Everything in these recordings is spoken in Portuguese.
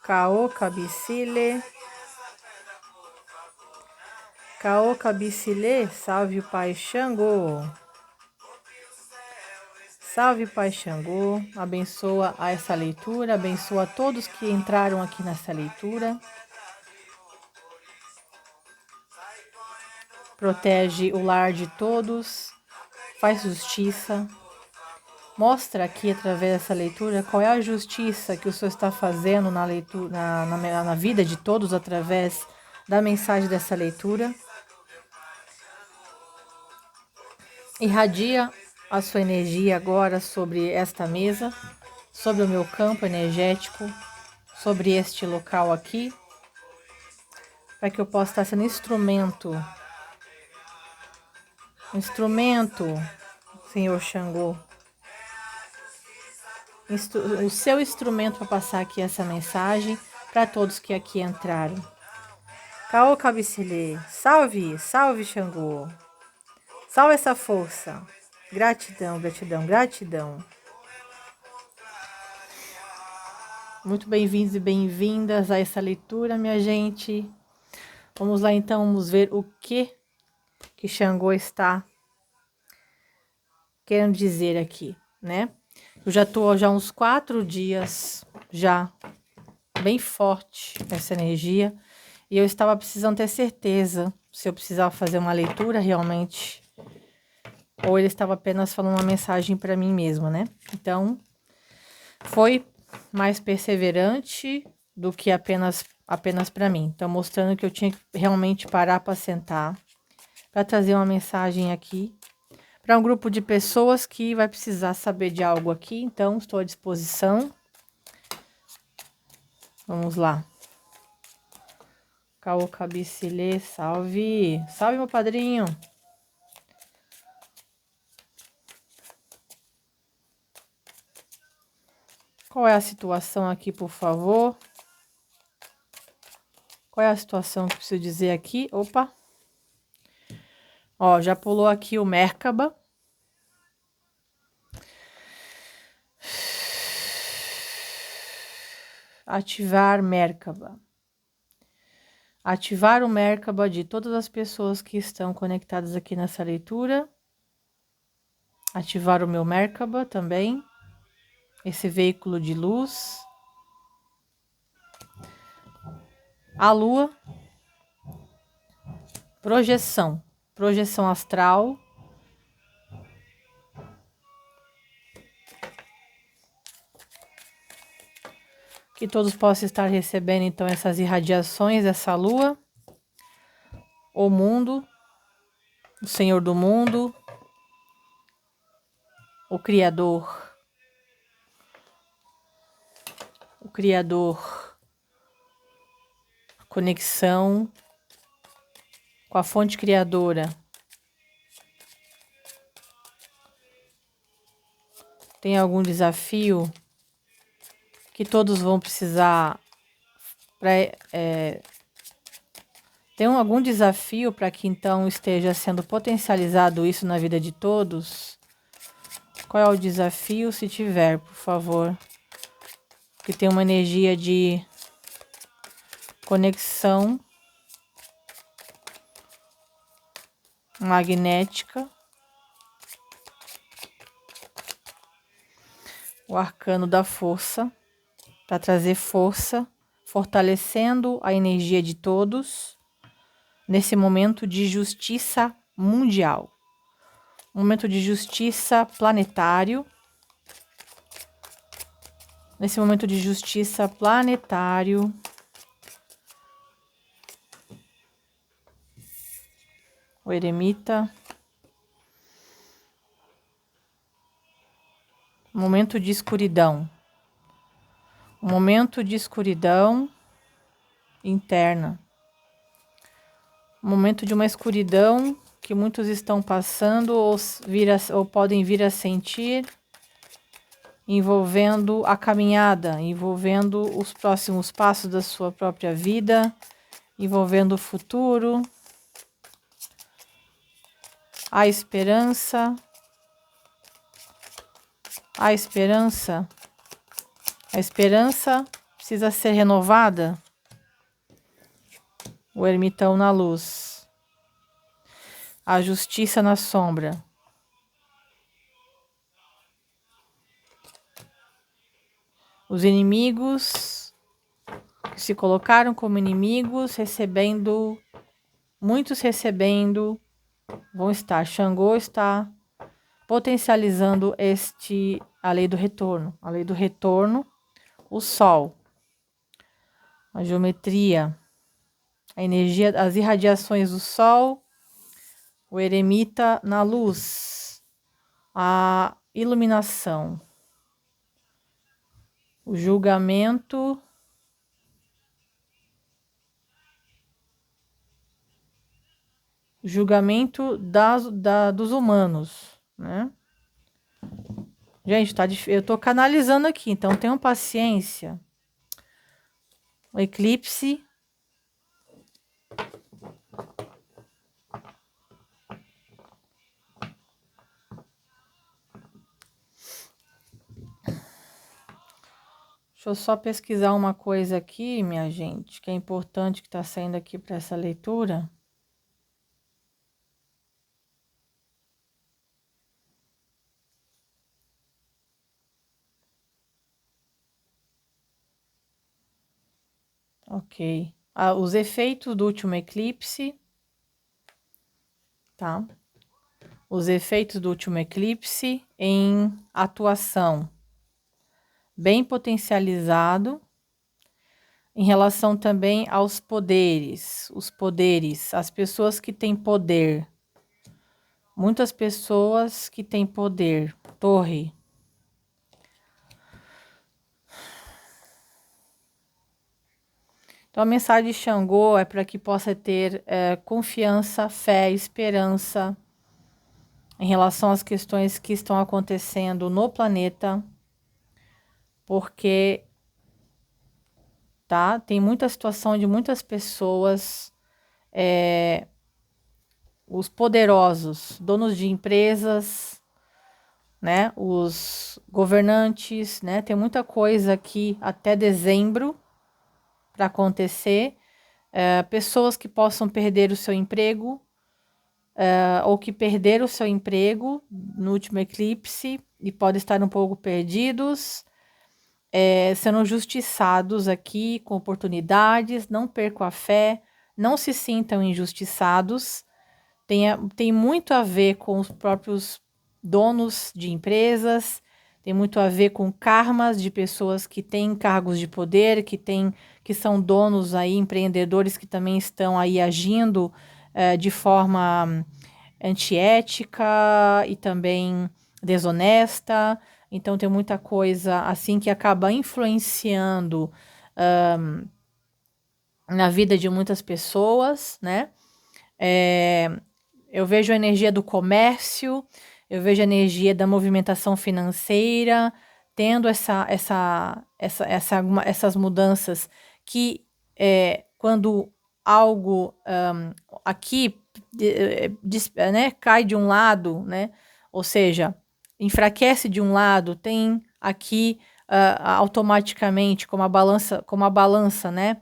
Caô Cabicile. Caô Cabicile, salve o Pai Xangô. Salve Pai Xangô, abençoa a essa leitura, abençoa todos que entraram aqui nessa leitura. Protege o lar de todos, faz justiça. Mostra aqui, através dessa leitura, qual é a justiça que o Senhor está fazendo na leitura, na vida de todos, através da mensagem dessa leitura. Irradia a sua energia agora sobre esta mesa, sobre o meu campo energético, sobre este local aqui, para que eu possa estar sendo instrumento, Senhor Xangô, o seu instrumento para passar aqui essa mensagem para todos que aqui entraram. Caô Cabicilê, salve, salve Xangô, salve essa força, gratidão, gratidão, gratidão. Muito bem-vindos e bem-vindas a essa leitura, minha gente. Vamos lá então, vamos ver o que Xangô está querendo dizer aqui, né? Eu já estou já uns 4 dias, já bem forte essa energia, e eu estava precisando ter certeza se eu precisava fazer uma leitura realmente, ou ele estava apenas falando uma mensagem para mim mesmo, né? Então, foi mais perseverante do que apenas para mim. Então, mostrando que eu tinha que realmente parar para sentar, para trazer uma mensagem aqui para um grupo de pessoas que vai precisar saber de algo aqui. Então, estou à disposição. Vamos lá. Caô Cabicilê, salve. Salve, meu padrinho. Qual é a situação aqui, por favor? Qual é a situação que eu preciso dizer aqui? Opa. Ó, já pulou aqui o Merkaba. Ativar Merkaba. Ativar o Merkaba de todas as pessoas que estão conectadas aqui nessa leitura. Ativar o meu Merkaba também. Esse veículo de luz. A lua. Projeção. Projeção astral. Que todos possam estar recebendo, então, essas irradiações dessa lua. O mundo. O Senhor do mundo. O Criador. O Criador. Conexão com a fonte criadora. Tem algum desafio que todos vão precisar tem algum desafio para que então esteja sendo potencializado isso na vida de todos? Qual é o desafio, se tiver, por favor? Que tem uma energia de conexão magnética. O arcano da força, para trazer força, fortalecendo a energia de todos nesse momento de justiça mundial. Momento de justiça planetário. Nesse momento de justiça planetário. O eremita. Momento de escuridão. Um momento de escuridão interna. Um momento de uma escuridão que muitos estão passando ou podem vir a sentir, envolvendo a caminhada, envolvendo os próximos passos da sua própria vida, envolvendo o futuro, a esperança, a esperança precisa ser renovada. O ermitão na luz. A justiça na sombra. Os inimigos que se colocaram como inimigos, recebendo, muitos recebendo, vão estar. Xangô está potencializando a lei do retorno. A lei do retorno, o sol, a geometria, a energia, as irradiações do sol, o eremita na luz, a iluminação, o julgamento, dos humanos, né? Gente, eu tô canalizando aqui, então tenham paciência. O eclipse. Deixa eu só pesquisar uma coisa aqui, minha gente, que é importante, que tá saindo aqui para essa leitura. Ok. Os efeitos do último eclipse. Tá? Os efeitos do último eclipse em atuação. Bem potencializado. Em relação também aos poderes. Os poderes. As pessoas que têm poder. Muitas pessoas que têm poder. Torre. Então, a mensagem de Xangô é para que possa ter confiança, fé, esperança em relação às questões que estão acontecendo no planeta, porque tem muita situação de muitas pessoas, os poderosos, donos de empresas, né, os governantes, né, tem muita coisa aqui até dezembro para acontecer, pessoas que possam perder o seu emprego, ou que perderam o seu emprego no último eclipse e podem estar um pouco perdidos, sendo justiçados aqui com oportunidades. Não percam a fé, não se sintam injustiçados. Tem muito a ver com os próprios donos de empresas, tem muito a ver com karmas de pessoas que têm cargos de poder, que são donos aí, empreendedores que também estão aí agindo de forma antiética e também desonesta. Então tem muita coisa assim que acaba influenciando na vida de muitas pessoas, né? Eu vejo a energia do comércio, eu vejo a energia da movimentação financeira, tendo essas mudanças que, quando algo aqui né, cai de um lado, né, ou seja, enfraquece de um lado, tem aqui automaticamente como a balança, né,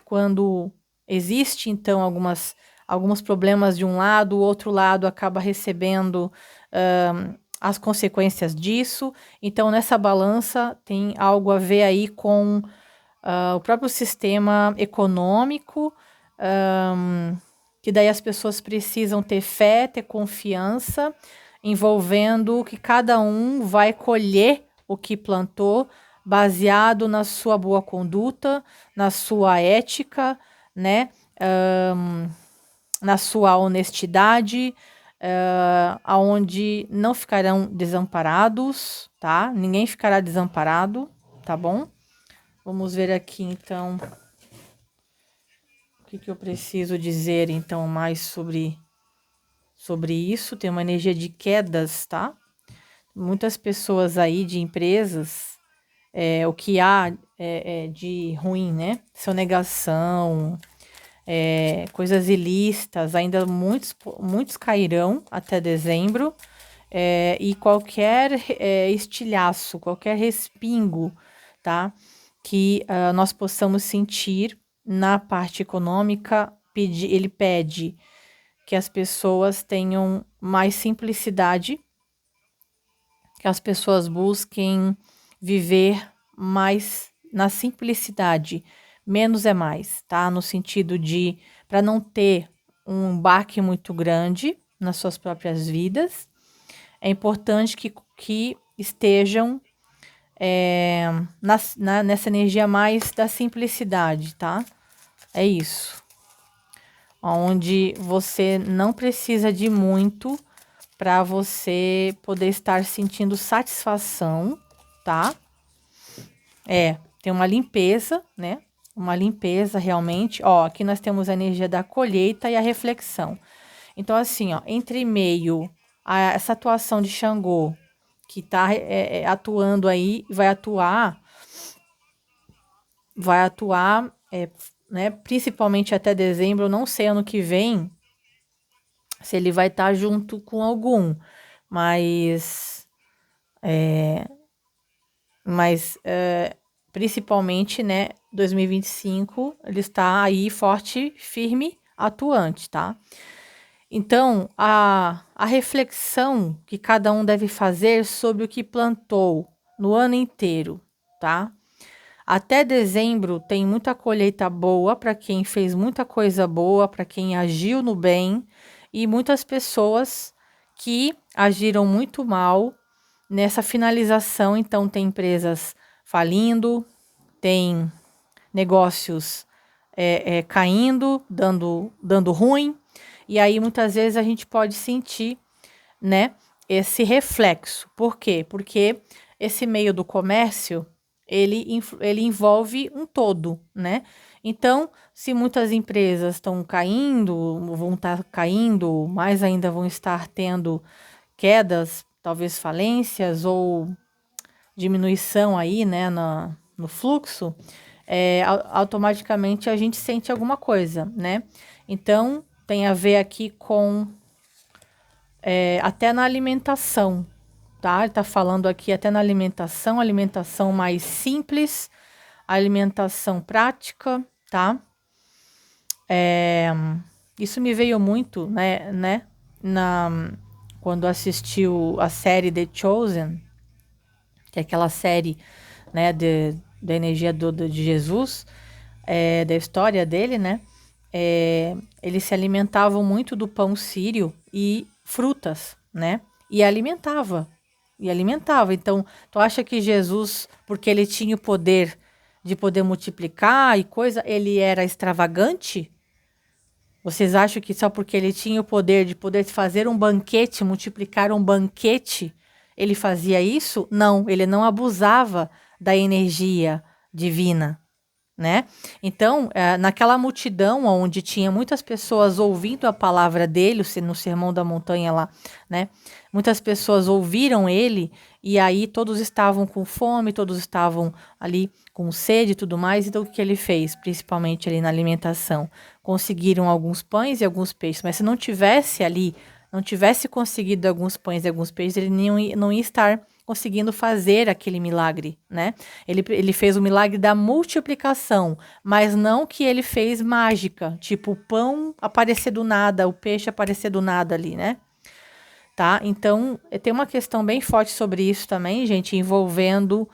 quando existe então alguns problemas de um lado, o outro lado acaba recebendo as consequências disso. Então, nessa balança tem algo a ver aí com o próprio sistema econômico, que daí as pessoas precisam ter fé, ter confiança, envolvendo que cada um vai colher o que plantou, baseado na sua boa conduta, na sua ética, né? Na sua honestidade, aonde não ficarão desamparados, tá? Ninguém ficará desamparado, tá bom? Vamos ver aqui, então, o que eu preciso dizer, então, mais sobre isso. Tem uma energia de quedas, tá? Muitas pessoas aí de empresas, o que há de ruim, né? Sonegação, coisas ilícitas, ainda muitos cairão até dezembro, e qualquer estilhaço, qualquer respingo, tá? que nós possamos sentir na parte econômica. Ele pede que as pessoas tenham mais simplicidade, que as pessoas busquem viver mais na simplicidade, menos é mais, tá? No sentido de, para não ter um baque muito grande nas suas próprias vidas, é importante que estejam nessa energia mais da simplicidade, tá? É isso. Onde você não precisa de muito para você poder estar sentindo satisfação, tá? Tem uma limpeza, né? Uma limpeza realmente. Ó, aqui nós temos a energia da colheita e a reflexão. Então, assim, ó, entre meio a essa atuação de Xangô, que tá atuando aí, vai atuar, né? Principalmente até dezembro. Eu não sei ano que vem se ele vai estar junto com algum, mas principalmente, né, 2025, ele está aí forte, firme, atuante, tá? Então, a reflexão que cada um deve fazer sobre o que plantou no ano inteiro, tá? Até dezembro tem muita colheita boa para quem fez muita coisa boa, para quem agiu no bem, e muitas pessoas que agiram muito mal nessa finalização. Então, tem empresas falindo, tem negócios caindo, dando ruim, e aí muitas vezes a gente pode sentir, né, esse reflexo. Por quê? Porque esse meio do comércio, ele envolve um todo, né? Então, se muitas empresas estão caindo, vão estar caindo, mais ainda vão estar tendo quedas, talvez falências ou diminuição aí, né, no fluxo, automaticamente a gente sente alguma coisa, né? Então, tem a ver aqui com até na alimentação, tá? Ele tá falando aqui até na alimentação mais simples, alimentação prática, tá? Isso me veio muito, né, quando assistiu a série The Chosen, que é aquela série, né, da energia de Jesus, da história dele, né? Eles se alimentavam muito do pão sírio e frutas, né? E alimentava. Então, tu acha que Jesus, porque ele tinha o poder de poder multiplicar e coisa, ele era extravagante? Vocês acham que só porque ele tinha o poder de poder fazer um banquete, multiplicar um banquete, ele fazia isso? Não, ele não abusava da energia divina, né? Então, naquela multidão onde tinha muitas pessoas ouvindo a palavra dele, no Sermão da Montanha lá, né? Muitas pessoas ouviram ele e aí todos estavam com fome, todos estavam ali com sede e tudo mais. Então, o que ele fez? Principalmente ali na alimentação. Conseguiram alguns pães e alguns peixes, mas se não tivesse ali, não tivesse conseguido alguns pães e alguns peixes, ele não ia estar conseguindo fazer aquele milagre, né? Ele fez o milagre da multiplicação, mas não que ele fez mágica, tipo o pão aparecer do nada, o peixe aparecer do nada ali, né? Tá? Então, tem uma questão bem forte sobre isso também, gente, envolvendo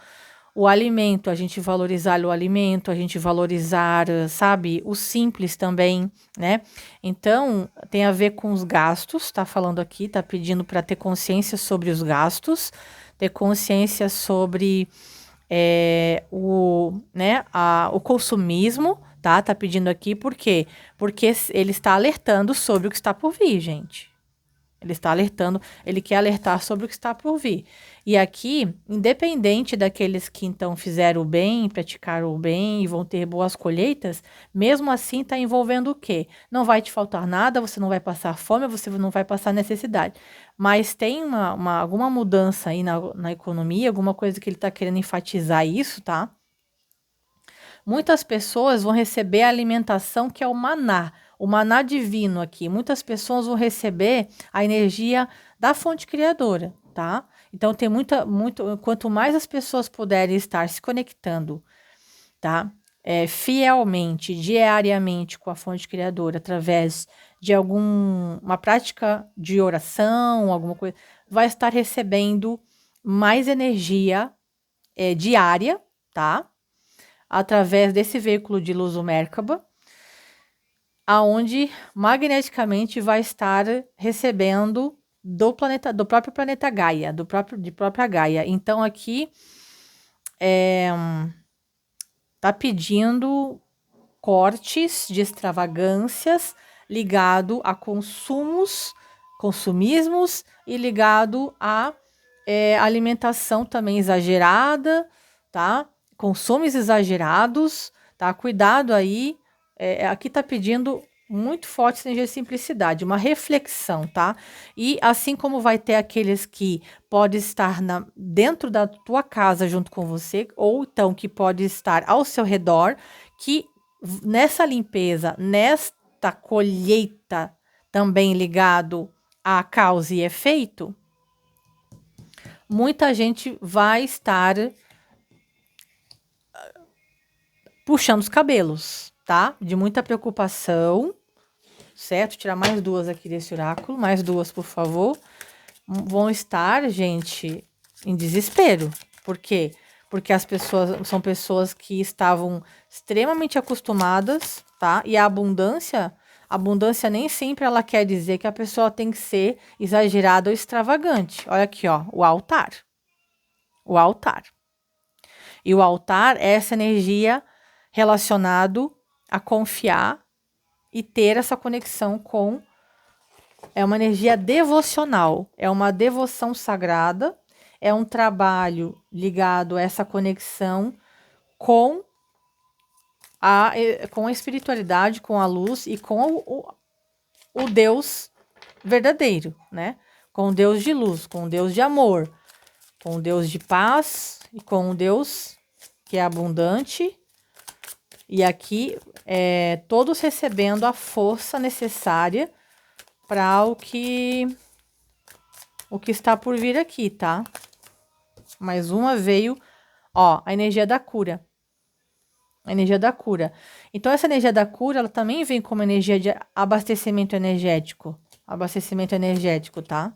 o alimento, a gente valorizar o alimento, a gente valorizar, sabe, o simples também, né? Então, tem a ver com os gastos, tá falando aqui, tá pedindo para ter consciência sobre os gastos, ter consciência sobre o consumismo, tá? Tá pedindo aqui, por quê? Porque ele está alertando sobre o que está por vir, gente. Ele está alertando, ele quer alertar sobre o que está por vir. E aqui, independente daqueles que então fizeram o bem, praticaram o bem e vão ter boas colheitas, mesmo assim está envolvendo o quê? Não vai te faltar nada, você não vai passar fome, você não vai passar necessidade. Mas tem alguma mudança aí na economia, alguma coisa que ele está querendo enfatizar isso, tá? Muitas pessoas vão receber a alimentação que é o maná divino aqui. Muitas pessoas vão receber a energia da fonte criadora, tá? Então tem quanto mais as pessoas puderem estar se conectando tá? Fielmente, diariamente com a fonte criadora, através de uma prática de oração, alguma coisa, vai estar recebendo mais energia diária, tá? Através desse veículo de luz, o Merkaba, aonde magneticamente vai estar recebendo do próprio planeta Gaia, de própria Gaia. Então aqui tá pedindo cortes de extravagâncias ligado a consumismos e ligado a alimentação também exagerada, tá? Consumos exagerados, tá? Cuidado aí. Aqui tá pedindo muito forte essa energia de simplicidade, uma reflexão, tá? E assim como vai ter aqueles que pode estar dentro da tua casa junto com você, ou então que pode estar ao seu redor, que nessa limpeza, nesta colheita também ligado a causa e efeito, muita gente vai estar puxando os cabelos, tá? De muita preocupação, certo? Tirar mais duas aqui desse oráculo, mais duas, por favor. Vão estar, gente, em desespero. Por quê? Porque as pessoas são pessoas que estavam extremamente acostumadas, tá? E a abundância nem sempre ela quer dizer que a pessoa tem que ser exagerada ou extravagante. Olha aqui, ó, o altar. O altar. E o altar é essa energia relacionado a confiar e ter essa conexão com... É uma energia devocional, é uma devoção sagrada, é um trabalho ligado a essa conexão com a espiritualidade, com a luz e com o Deus verdadeiro, né? Com o Deus de luz, com o Deus de amor, com o Deus de paz e com o Deus que é abundante. E aqui, todos recebendo a força necessária para o que está por vir aqui, tá? Mais uma veio, ó, a energia da cura. A energia da cura. Então, essa energia da cura, ela também vem como energia de abastecimento energético. Abastecimento energético, tá?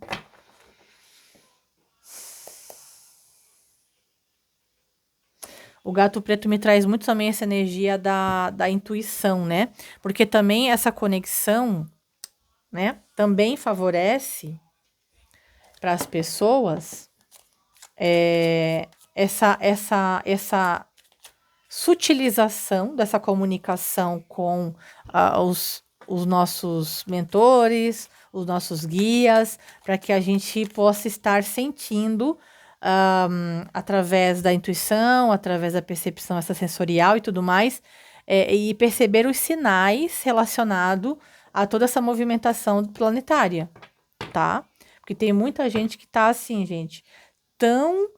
O gato preto me traz muito também essa energia da intuição, né? Porque também essa conexão, né? Também favorece para as pessoas essa sutilização dessa comunicação com os nossos mentores, os nossos guias, para que a gente possa estar sentindo através da intuição, através da percepção extrasensorial e tudo mais, e perceber os sinais relacionados a toda essa movimentação planetária, tá? Porque tem muita gente que tá assim, gente, tão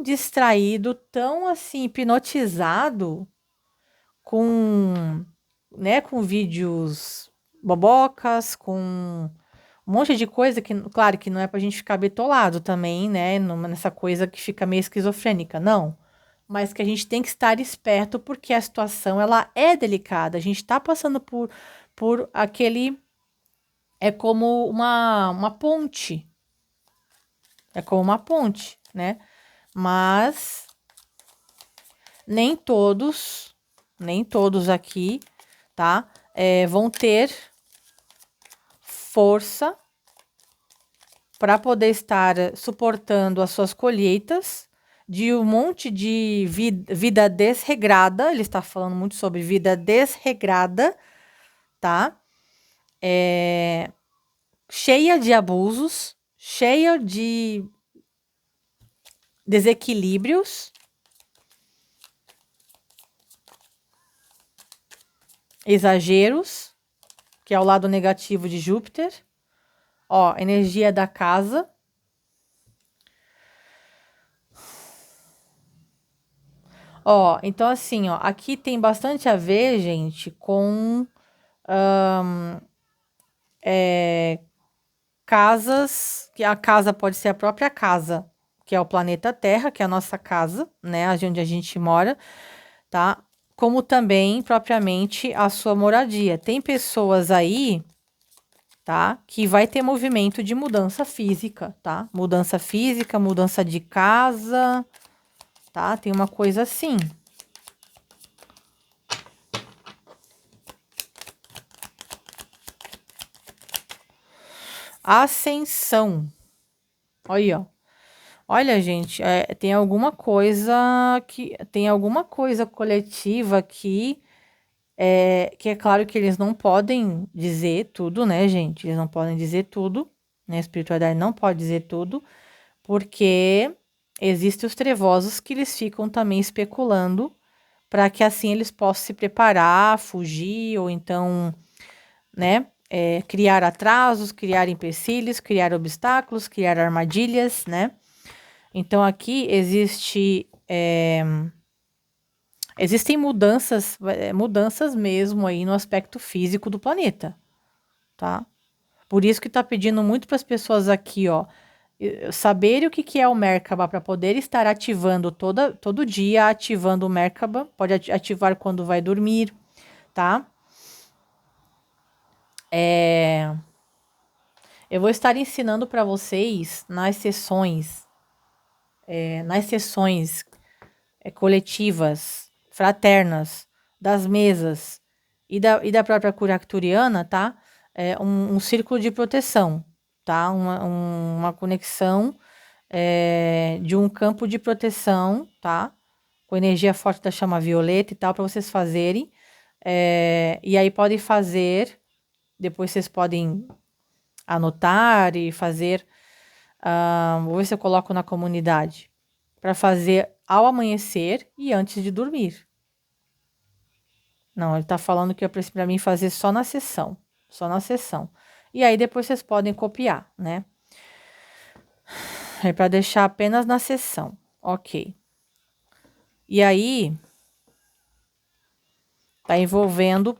distraído, tão assim, hipnotizado com, né, com vídeos bobocas, com um monte de coisa que, claro, que não é pra gente ficar bitolado também, né, nessa coisa que fica meio esquizofrênica, não. Mas que a gente tem que estar esperto porque a situação, ela é delicada. A gente tá passando por aquele... É como uma ponte. É como uma ponte, né? Mas nem todos aqui, tá? Vão ter força para poder estar suportando as suas colheitas de um monte de vida desregrada. Ele está falando muito sobre vida desregrada, tá? Cheia de abusos, cheia de desequilíbrios, exageros, que é o lado negativo de Júpiter. Ó, energia da casa. Ó, então assim, ó, aqui tem bastante a ver, gente, com casas, que a casa pode ser a própria casa, que é o planeta Terra, que é a nossa casa, né, onde a gente mora, tá? Como também, propriamente, a sua moradia. Tem pessoas aí, tá? Que vai ter movimento de mudança física, tá? Mudança física, mudança de casa, tá? Tem uma coisa assim. Ascensão. Olha aí, ó. Olha, gente, tem alguma coisa coletiva aqui, que é claro que eles não podem dizer tudo, né, gente? Eles não podem dizer tudo, né? A espiritualidade não pode dizer tudo, porque existem os trevosos que eles ficam também especulando para que assim eles possam se preparar, fugir, ou então, né, criar atrasos, criar empecilhos, criar obstáculos, criar armadilhas, né? Então aqui existem mudanças mesmo aí no aspecto físico do planeta, tá? Por isso que tá pedindo muito para as pessoas aqui, ó, saberem o que é o Merkaba para poder estar ativando todo dia, ativando o Merkaba, pode ativar quando vai dormir, tá? Eu vou estar ensinando para vocês nas sessões coletivas, fraternas, das mesas e da própria cura arcturiana, tá? Um círculo de proteção, tá? Uma conexão de um campo de proteção, tá? Com energia forte da chama violeta e tal, para vocês fazerem. E aí podem fazer, depois vocês podem anotar e fazer. Vou ver se eu coloco na comunidade. Para fazer ao amanhecer e antes de dormir. Não, ele tá falando que é para mim fazer só na sessão. Só na sessão. E aí depois vocês podem copiar, né? É para deixar apenas na sessão. Ok. E aí, tá envolvendo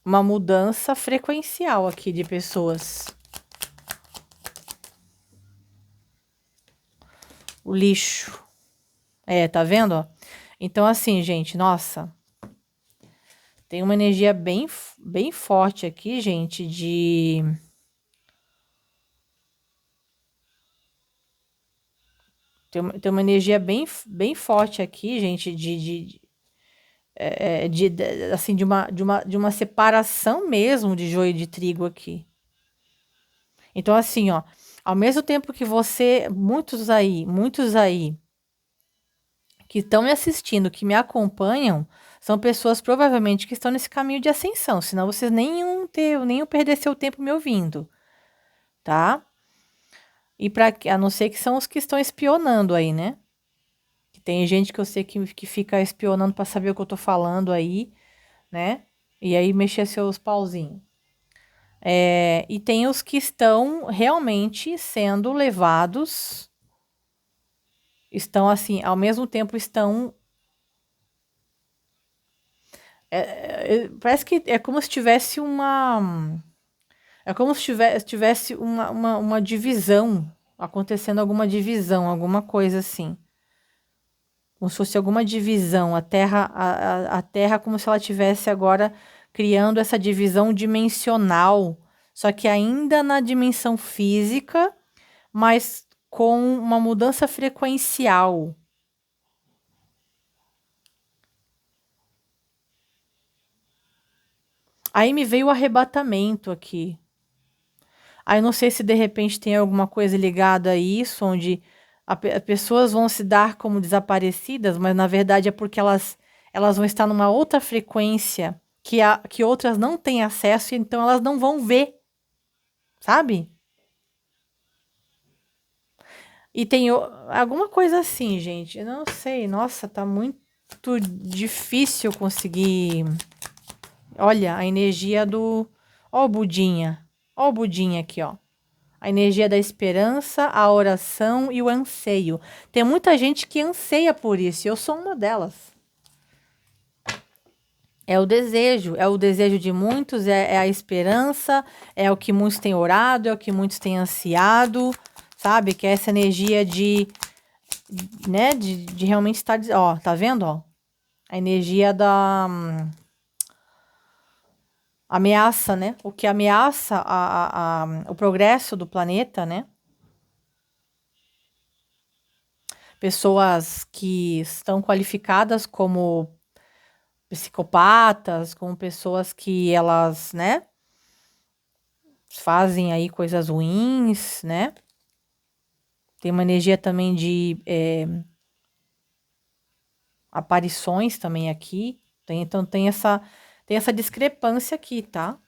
uma mudança frequencial aqui de pessoas. O lixo. Tá vendo? Ó? Então, assim, gente, nossa. Tem uma energia bem forte aqui, gente, Tem uma energia bem forte aqui, gente, assim, de uma separação mesmo de joio e de trigo aqui. Então, assim, ó, ao mesmo tempo que muitos aí, que estão me assistindo, que me acompanham, são pessoas provavelmente que estão nesse caminho de ascensão, senão vocês nem iam perder seu tempo me ouvindo, tá? E a não ser que são os que estão espionando aí, né? Tem gente que eu sei que fica espionando para saber o que eu tô falando aí, né? E aí mexer seus pauzinhos. E tem os que estão realmente sendo levados, estão assim, ao mesmo tempo estão. Parece que é como se tivesse uma. É como se tivesse uma divisão, acontecendo alguma divisão, alguma coisa assim. Como se fosse alguma divisão. A Terra como se ela tivesse agora criando essa divisão dimensional, só que ainda na dimensão física, mas com uma mudança frequencial. Aí me veio o arrebatamento aqui. Aí não sei se de repente tem alguma coisa ligada a isso, onde pessoas vão se dar como desaparecidas, mas na verdade é porque elas vão estar numa outra frequência que outras não têm acesso, então elas não vão ver, sabe? E tem alguma coisa assim, gente. Eu não sei. Nossa, tá muito difícil conseguir. Olha, a energia do. Ó o Budinha. Ó o Budinha aqui, ó. A energia da esperança, a oração e o anseio. Tem muita gente que anseia por isso, e eu sou uma delas. É o desejo de muitos, é a esperança, é o que muitos têm orado, é o que muitos têm ansiado, sabe? Que é essa energia né, de realmente estar, ó, tá vendo, ó? A energia da ameaça, né? O que ameaça o progresso do planeta, né? Pessoas que estão qualificadas como psicopatas, como pessoas que elas, né, fazem aí coisas ruins, né? Tem uma energia também de aparições também aqui. Então tem essa discrepância aqui, tá?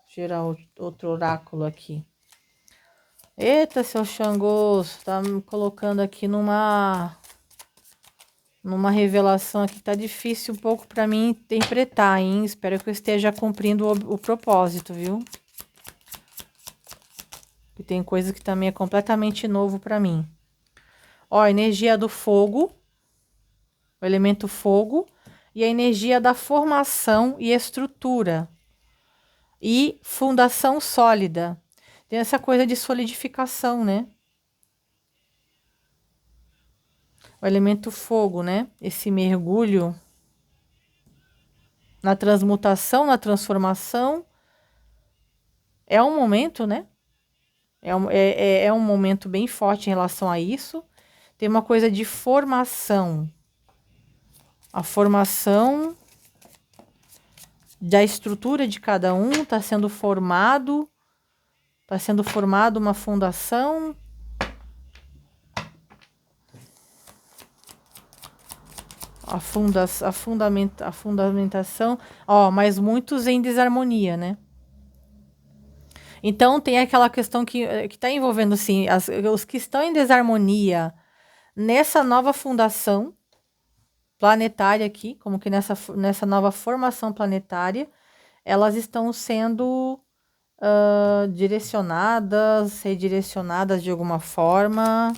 Tirar outro oráculo aqui. Eita, seu Xangôs, tá me colocando aqui numa revelação aqui. Tá difícil um pouco para mim interpretar, hein? Espero que eu esteja cumprindo o propósito, viu? Que tem coisa que também é completamente novo para mim. Ó, a energia do fogo, o elemento fogo, e a energia da formação e estrutura. E fundação sólida. Tem essa coisa de solidificação, né? O elemento fogo, né? Esse mergulho na transmutação, na transformação. É um momento, né? É um momento bem forte em relação a isso. Tem uma coisa de formação. A formação da estrutura de cada um está sendo formado. Está sendo formada uma fundação. A fundamentação. Ó, mas muitos em desarmonia, né? Então tem aquela questão que está envolvendo, assim, os que estão em desarmonia nessa nova fundação planetária aqui, como que nessa nova formação planetária, elas estão sendo direcionadas, redirecionadas de alguma forma.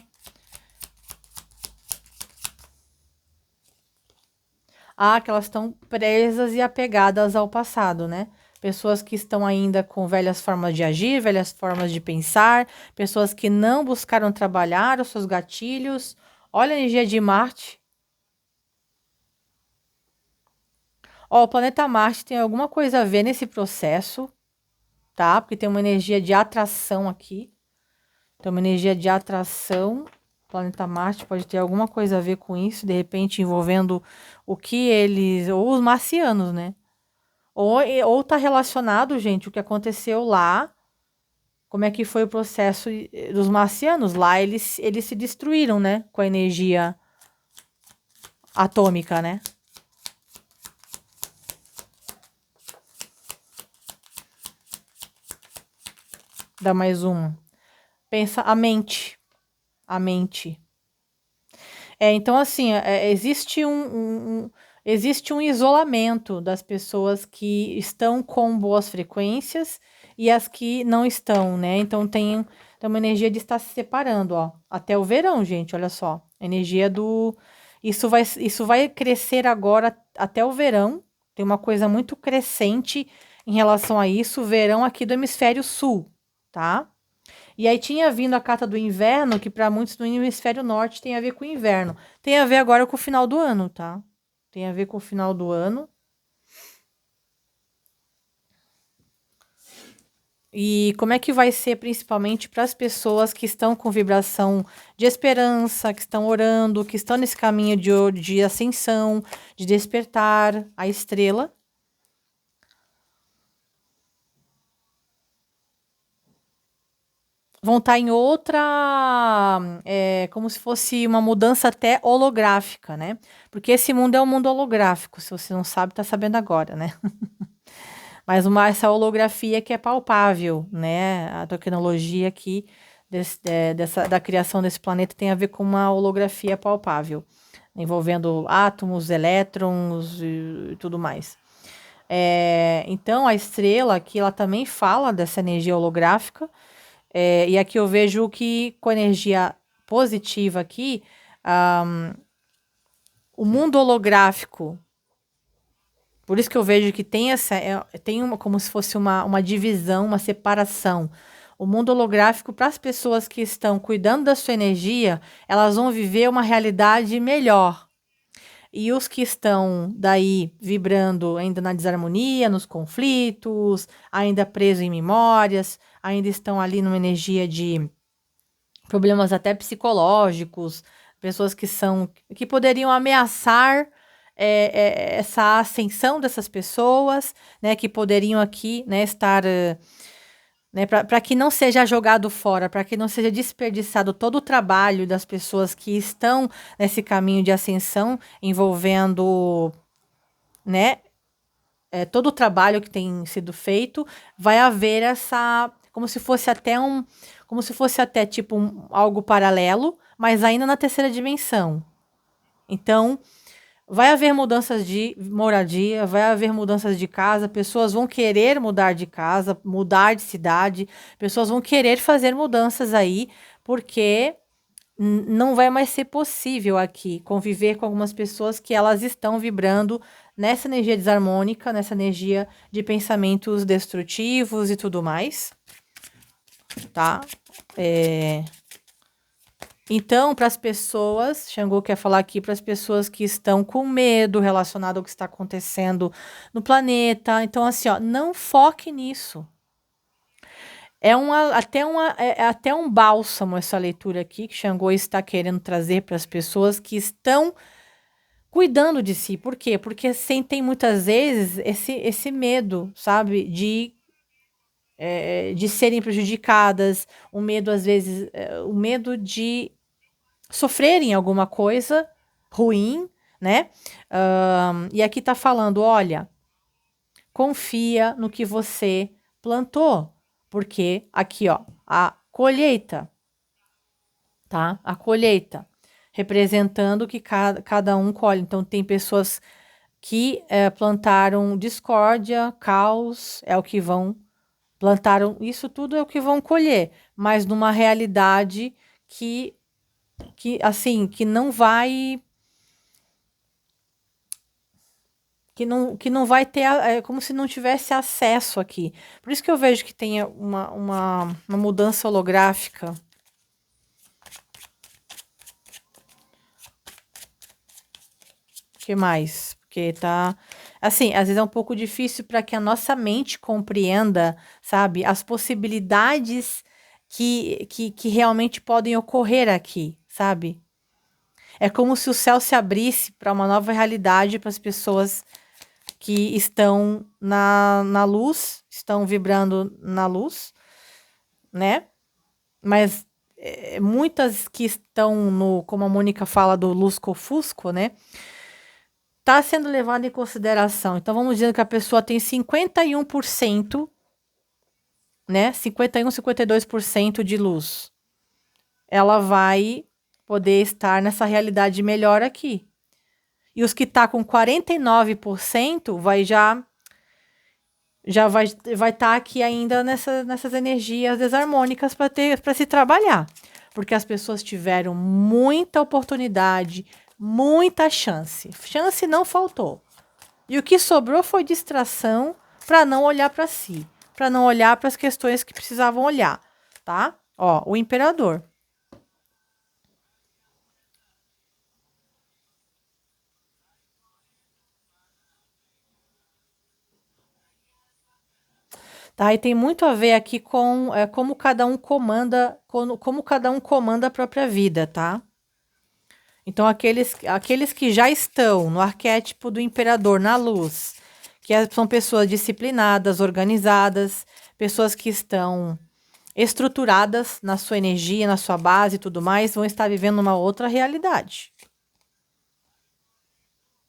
Que elas estão presas e apegadas ao passado, né? Pessoas que estão ainda com velhas formas de agir, velhas formas de pensar, pessoas que não buscaram trabalhar os seus gatilhos. Olha a energia de Marte. Ó, o planeta Marte tem alguma coisa a ver nesse processo, tá? Porque tem uma energia de atração aqui. Tem uma energia de atração. O planeta Marte pode ter alguma coisa a ver com isso, de repente envolvendo o que eles, ou os marcianos, né? Ou tá relacionado, gente, o que aconteceu lá, como é que foi o processo dos marcianos. Lá eles se destruíram, né? Com a energia atômica, né? Dá mais um. Pensa a mente. A mente. Então, assim, existe existe um isolamento das pessoas que estão com boas frequências e as que não estão, né? Então, tem uma energia de estar se separando, ó. Até o verão, gente, olha só. Energia do... Isso vai crescer agora até o verão. Tem uma coisa muito crescente em relação a isso. O verão aqui do hemisfério sul, tá? E aí tinha vindo a carta do inverno, que para muitos do hemisfério norte tem a ver com o inverno. Tem a ver agora com o final do ano, tá? Tem a ver com o final do ano. E como é que vai ser principalmente para as pessoas que estão com vibração de esperança, que estão orando, que estão nesse caminho de ascensão, de despertar a estrela. Vão estar em outra, como se fosse uma mudança até holográfica, né? Porque esse mundo é um mundo holográfico, se você não sabe, tá sabendo agora, né? Mas essa holografia que é palpável, né? A tecnologia aqui da criação desse planeta tem a ver com uma holografia palpável, envolvendo átomos, elétrons e tudo mais. Então, a estrela aqui, ela também fala dessa energia holográfica. E aqui eu vejo que com energia positiva aqui, o mundo holográfico, por isso que eu vejo que tem tem como se fosse uma divisão, uma separação. O mundo holográfico, para as pessoas que estão cuidando da sua energia, elas vão viver uma realidade melhor. E os que estão daí vibrando ainda na desarmonia, nos conflitos, ainda presos em memórias, ainda estão ali numa energia de problemas até psicológicos, pessoas que poderiam ameaçar essa ascensão dessas pessoas, né, que poderiam aqui, né, estar, né, para que não seja jogado fora, para que não seja desperdiçado todo o trabalho das pessoas que estão nesse caminho de ascensão, envolvendo, né, todo o trabalho que tem sido feito, vai haver essa, como se fosse até tipo algo paralelo, mas ainda na terceira dimensão. Então, vai haver mudanças de moradia, vai haver mudanças de casa, pessoas vão querer mudar de casa, mudar de cidade, pessoas vão querer fazer mudanças aí, porque não vai mais ser possível aqui conviver com algumas pessoas que elas estão vibrando nessa energia desarmônica, nessa energia de pensamentos destrutivos e tudo mais, tá? Então, para as pessoas, Xangô quer falar aqui para as pessoas que estão com medo relacionado ao que está acontecendo no planeta. Então, assim, ó, não foque nisso. É até um bálsamo essa leitura aqui que Xangô está querendo trazer para as pessoas que estão cuidando de si. Por quê? Porque sentem muitas vezes esse medo, sabe? De serem prejudicadas, o medo, às vezes, o medo de sofrerem alguma coisa ruim, né? E aqui tá falando, olha, confia no que você plantou, porque aqui, ó, a colheita, tá? A colheita, representando que cada um colhe. Então, tem pessoas que plantaram discórdia, caos, é o que plantaram, isso tudo é o que vão colher, mas numa realidade que assim, que não vai ter, é como se não tivesse acesso aqui. Por isso que eu vejo que tem uma mudança holográfica. O que mais? Porque tá, assim, às vezes é um pouco difícil para que a nossa mente compreenda, sabe, as possibilidades que realmente podem ocorrer aqui, sabe? É como se o céu se abrisse para uma nova realidade para as pessoas que estão na luz, estão vibrando na luz, né? Mas muitas que estão no, como a Mônica fala, do lusco-fusco, né? Tá sendo levado em consideração. Então, vamos dizer que a pessoa tem 51%, né? 51, 52% de luz. Ela vai poder estar nessa realidade melhor aqui. E os que tá com 49% já vai estar aqui ainda nessas energias desarmônicas para se trabalhar. Porque as pessoas tiveram muita oportunidade, muita chance. Chance não faltou. E o que sobrou foi distração para não olhar para si, para não olhar para as questões que precisavam olhar, tá? Ó, o imperador. Tá? E tem muito a ver aqui com como cada um comanda, como cada um comanda a própria vida, tá? Então, aqueles que já estão no arquétipo do imperador, na luz, são pessoas disciplinadas, organizadas, pessoas que estão estruturadas na sua energia, na sua base e tudo mais, vão estar vivendo uma outra realidade.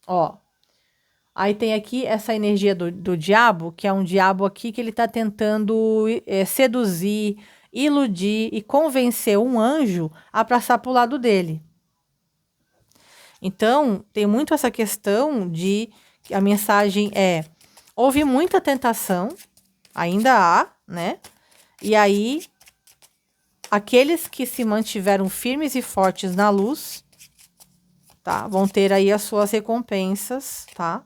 Ó, aí tem aqui essa energia do diabo, que é um diabo aqui que ele está tentando seduzir, iludir e convencer um anjo a passar para o lado dele. Então, tem muito essa questão de que a mensagem houve muita tentação, ainda há, né? E aí, aqueles que se mantiveram firmes e fortes na luz, tá? Vão ter aí as suas recompensas, tá?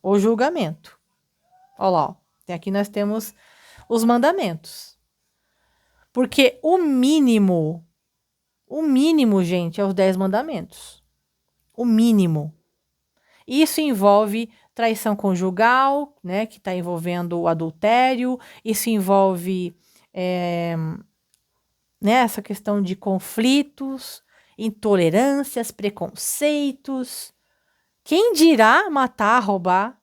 O julgamento. Olha lá, ó. Aqui nós temos os mandamentos. Porque o mínimo, gente, é os 10 mandamentos. O mínimo. Isso envolve traição conjugal, né, que está envolvendo o adultério. Isso envolve né, essa questão de conflitos, intolerâncias, preconceitos. Quem dirá matar, roubar?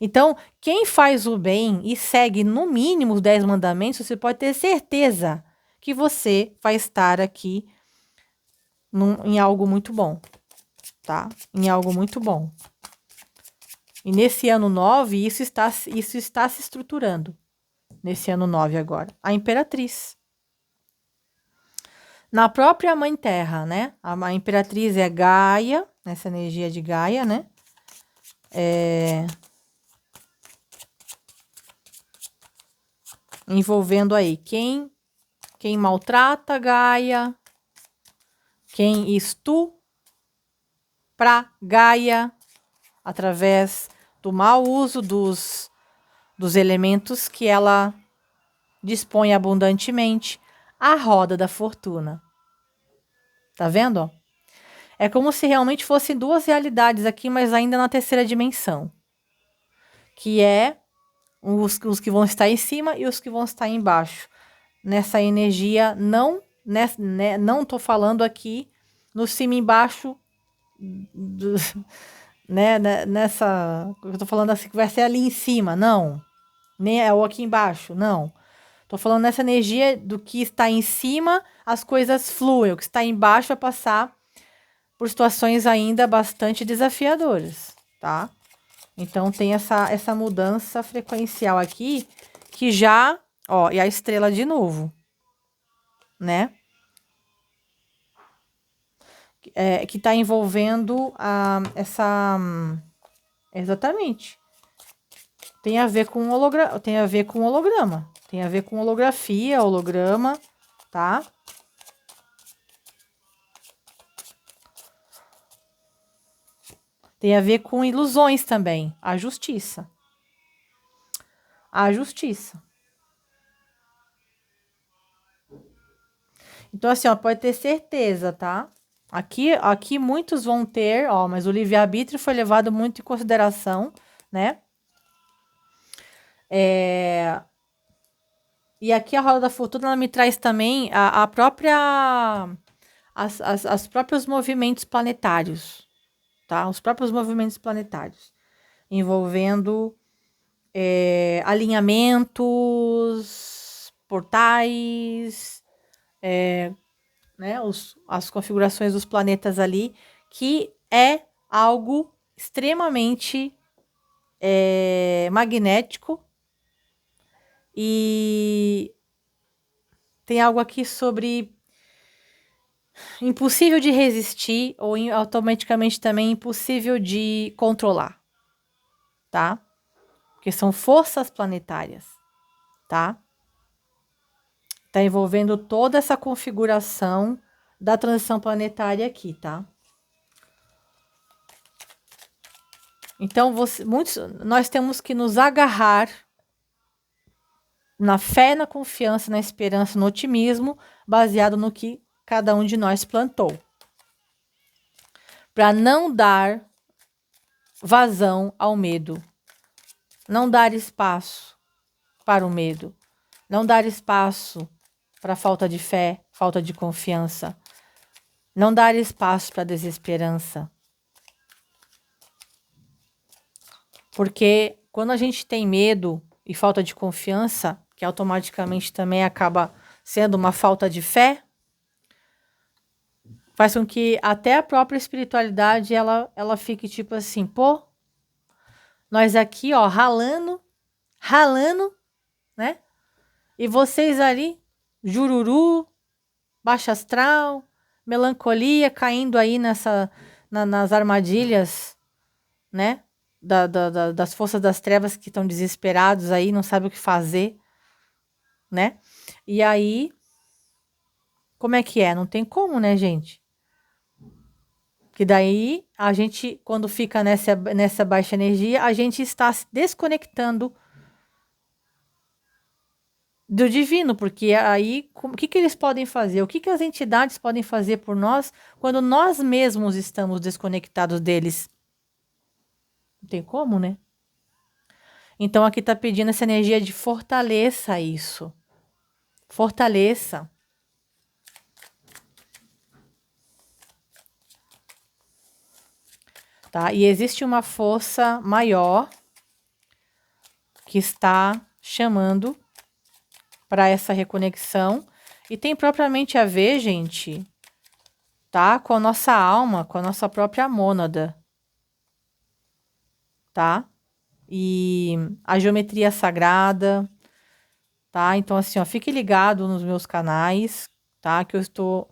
Então, quem faz o bem e segue no mínimo os 10 mandamentos, você pode ter certeza que você vai estar aqui em algo muito bom, tá? Em algo muito bom. E nesse ano 9, isso está se estruturando. Nesse ano 9 agora. A Imperatriz. Na própria Mãe Terra, né? A Imperatriz é Gaia, essa energia de Gaia, né? Envolvendo aí quem maltrata Gaia, quem estupra Gaia através do mau uso dos elementos que ela dispõe abundantemente, a roda da fortuna. Tá vendo? Ó? É como se realmente fossem duas realidades aqui, mas ainda na terceira dimensão. Que é os que vão estar em cima e os que vão estar embaixo. Nessa energia, não tô falando aqui no cima e embaixo, né, nessa, eu tô falando assim, que vai ser ali em cima, não. Nem é ou aqui embaixo, não. Tô falando nessa energia do que está em cima, as coisas fluem. O que está embaixo vai passar por situações ainda bastante desafiadoras, tá? Então tem essa mudança frequencial aqui que já, ó, e a estrela de novo, né? Que tá envolvendo exatamente. Tem a ver com holograma, tem a ver com holograma, tem a ver com holografia, holograma, tá? Tem a ver com ilusões também, a justiça. A justiça. Então, assim, ó, pode ter certeza, tá? Aqui muitos vão ter, ó, mas o livre-arbítrio foi levado muito em consideração, né? E aqui a roda da fortuna, ela me traz também a própria... As próprios movimentos planetários, tá? Os próprios movimentos planetários. Envolvendo alinhamentos, portais... né, as configurações dos planetas ali, que é algo extremamente magnético. E tem algo aqui sobre impossível de resistir ou automaticamente também impossível de controlar, tá? Porque são forças planetárias, tá? Tá envolvendo toda essa configuração da transição planetária aqui, tá? Então, nós temos que nos agarrar na fé, na confiança, na esperança, no otimismo, baseado no que cada um de nós plantou. Para não dar vazão ao medo. Não dar espaço para o medo. Não dar espaço para falta de fé, falta de confiança. Não dar espaço para desesperança. Porque quando a gente tem medo e falta de confiança, que automaticamente também acaba sendo uma falta de fé, faz com que até a própria espiritualidade ela fique tipo assim, pô, nós aqui, ó, ralando, né? E vocês ali, jururu, baixa astral, melancolia, caindo aí nas armadilhas, né? Das forças das trevas que estão desesperados aí, não sabem o que fazer, né? E aí, como é que é? Não tem como, né, gente? Que daí, a gente, quando fica nessa baixa energia, a gente está se desconectando do divino, porque aí o que que eles podem fazer? O que que as entidades podem fazer por nós quando nós mesmos estamos desconectados deles? Não tem como, né? Então aqui tá pedindo essa energia de fortaleça isso. Fortaleça. Tá? E existe uma força maior que está chamando para essa reconexão e tem propriamente a ver, gente, tá? Com a nossa alma, com a nossa própria mônada, tá? E a geometria sagrada, tá? Então assim, ó, fique ligado nos meus canais, tá? Que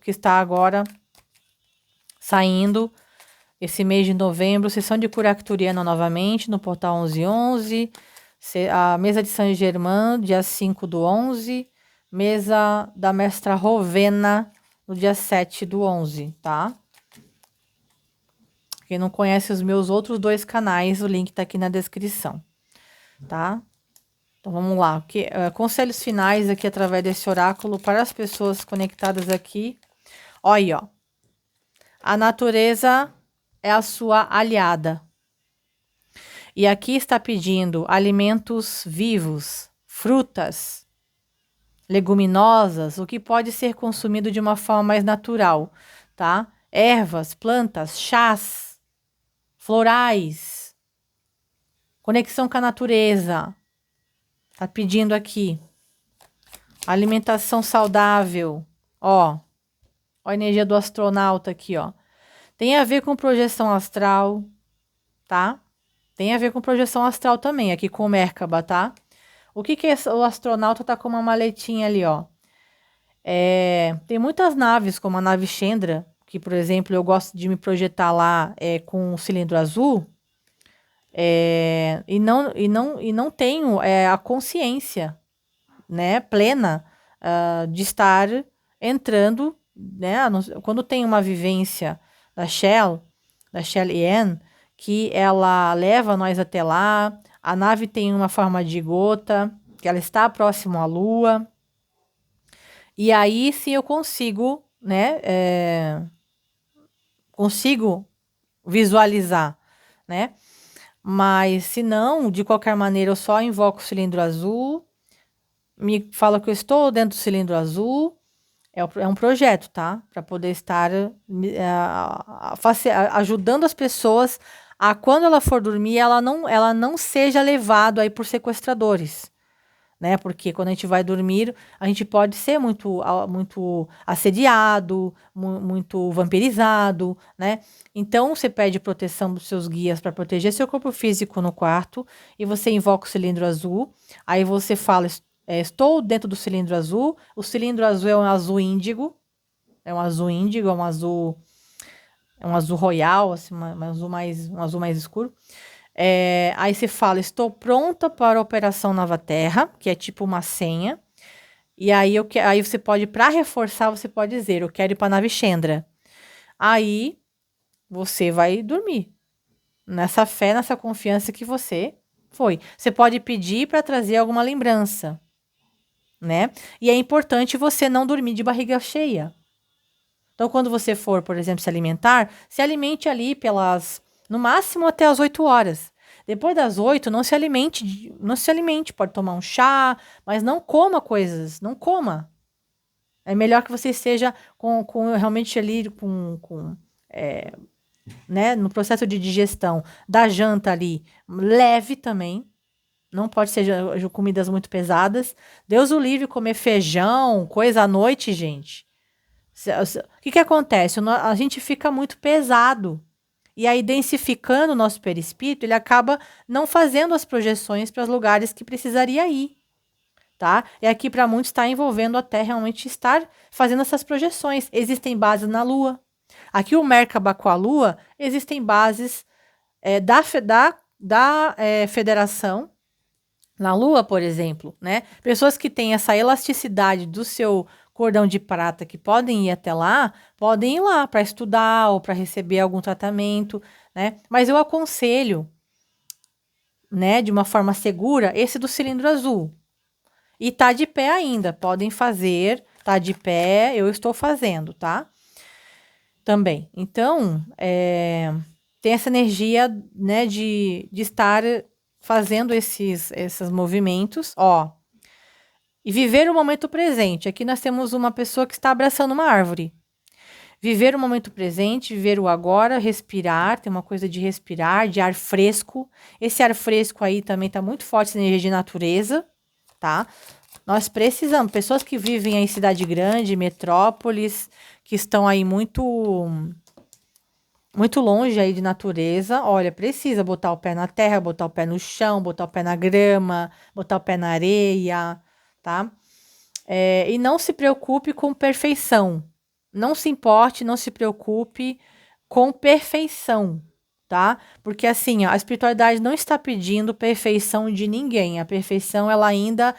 está agora saindo esse mês de novembro, sessão de cura arcturiana novamente no portal 1111, a mesa de Saint Germain, dia 5/11, mesa da mestra Rovena, no dia 7/11, tá? Quem não conhece os meus outros 2 canais, o link tá aqui na descrição, tá? Então vamos lá, conselhos finais aqui através desse oráculo para as pessoas conectadas aqui. Olha aí, ó. A natureza é a sua aliada. E aqui está pedindo alimentos vivos, frutas, leguminosas, o que pode ser consumido de uma forma mais natural, tá? Ervas, plantas, chás, florais, conexão com a natureza. Tá pedindo aqui. Alimentação saudável. Ó a energia do astronauta aqui, ó. Tem a ver com projeção astral, tá? Tem a ver com projeção astral também, aqui com o Merkaba, tá? O que é o astronauta tá com uma maletinha ali, ó. Tem muitas naves, como a nave Chandra, que, por exemplo, eu gosto de me projetar lá com um cilindro azul, e não tenho a consciência, né, plena de estar entrando, né, quando tem uma vivência da Shell Ien, que ela leva nós até lá, a nave tem uma forma de gota, que ela está próximo à Lua, e aí sim eu consigo, né, consigo visualizar, né, mas se não, de qualquer maneira, eu só invoco o cilindro azul, me fala que eu estou dentro do cilindro azul, é um projeto, tá? Para poder estar ajudando as pessoas a, quando ela for dormir, ela não seja levado aí por sequestradores, né? Porque quando a gente vai dormir, a gente pode ser muito assediado, muito vampirizado, né? Então, você pede proteção dos seus guias para proteger seu corpo físico no quarto e você invoca o cilindro azul. Aí você fala, estou dentro do cilindro azul. O cilindro azul é um azul índigo. É um azul índigo, é um azul royal, assim, um azul mais escuro. Aí você fala, estou pronta para a Operação Nova Terra, que é tipo uma senha. E aí, aí você pode, para reforçar, você pode dizer, eu quero ir para a nave Chandra. Aí você vai dormir. Nessa fé, nessa confiança que você foi. Você pode pedir para trazer alguma lembrança, né? E é importante você não dormir de barriga cheia. Então, quando você for, por exemplo, se alimentar, se alimente ali no máximo até as 8 horas. Depois das 8, não se alimente, pode tomar um chá, mas não coma coisas, não coma. É melhor que você esteja realmente ali né, no processo de digestão da janta ali, leve também. Não pode ser comidas muito pesadas. Deus o livre comer feijão, coisa à noite, gente. O que acontece? A gente fica muito pesado. E aí, densificando o nosso perispírito, ele acaba não fazendo as projeções para os lugares que precisaria ir, tá? E aqui, para muitos, está envolvendo até realmente estar fazendo essas projeções. Existem bases na Lua. Aqui, o Merkaba com a Lua, existem bases da federação na Lua, por exemplo, né? Pessoas que têm essa elasticidade do seu cordão de prata que podem ir até lá, podem ir lá para estudar ou para receber algum tratamento, né? Mas eu aconselho, né, de uma forma segura, esse do cilindro azul. E tá de pé ainda, podem fazer, tá de pé, eu estou fazendo, tá? Também. Então, tem essa energia, né, de estar fazendo esses movimentos, ó. E viver o momento presente. Aqui nós temos uma pessoa que está abraçando uma árvore. Viver o momento presente, viver o agora, respirar, tem uma coisa de respirar, de ar fresco. Esse ar fresco aí também tá muito forte, essa energia de natureza, tá? Nós precisamos, pessoas que vivem em cidade grande, metrópoles, que estão aí muito longe aí de natureza, olha, precisa botar o pé na terra, botar o pé no chão, botar o pé na grama, botar o pé na areia, tá? E não se preocupe com perfeição. Não se importe, não se preocupe com perfeição, tá? Porque assim, a espiritualidade não está pedindo perfeição de ninguém. A perfeição, ela ainda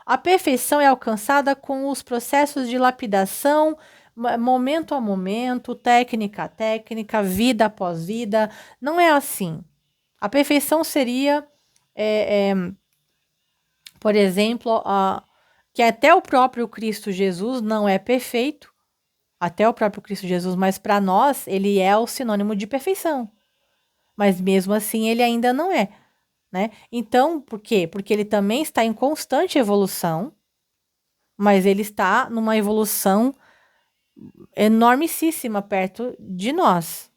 a perfeição é alcançada com os processos de lapidação, momento a momento, técnica a técnica, vida após vida. Não é assim. A perfeição seria, por exemplo, que até o próprio Cristo Jesus não é perfeito, até o próprio Cristo Jesus, mas para nós ele é o sinônimo de perfeição. Mas mesmo assim ele ainda não é, né? Então, por quê? Porque ele também está em constante evolução, mas ele está numa evolução enormíssima perto de nós.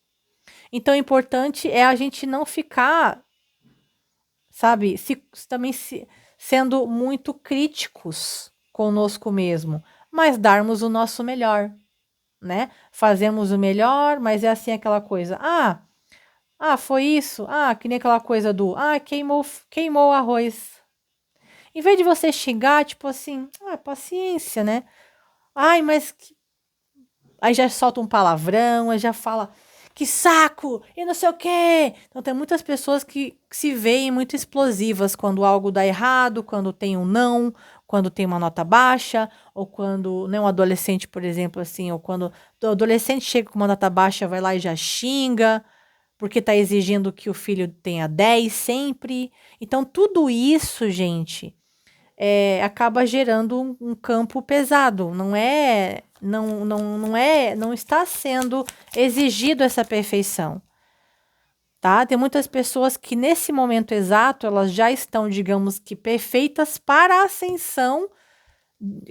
Então, o importante é a gente não ficar, sabe, também sendo muito críticos conosco mesmo, mas darmos o nosso melhor, né? Fazemos o melhor, mas é assim aquela coisa. Foi isso. Que nem aquela coisa do, queimou o arroz. Em vez de você xingar, tipo assim, paciência, né? Mas aí já solta um palavrão, aí já fala, que saco, e não sei o quê. Então tem muitas pessoas que se veem muito explosivas quando algo dá errado, quando tem um não, quando tem uma nota baixa, ou quando, né, um adolescente, por exemplo, assim, ou quando o adolescente chega com uma nota baixa, vai lá e já xinga, porque está exigindo que o filho tenha 10 sempre. Então tudo isso, gente, acaba gerando um campo pesado. Não está sendo exigido essa perfeição, tá? Tem muitas pessoas que nesse momento exato elas já estão, digamos que perfeitas para a ascensão,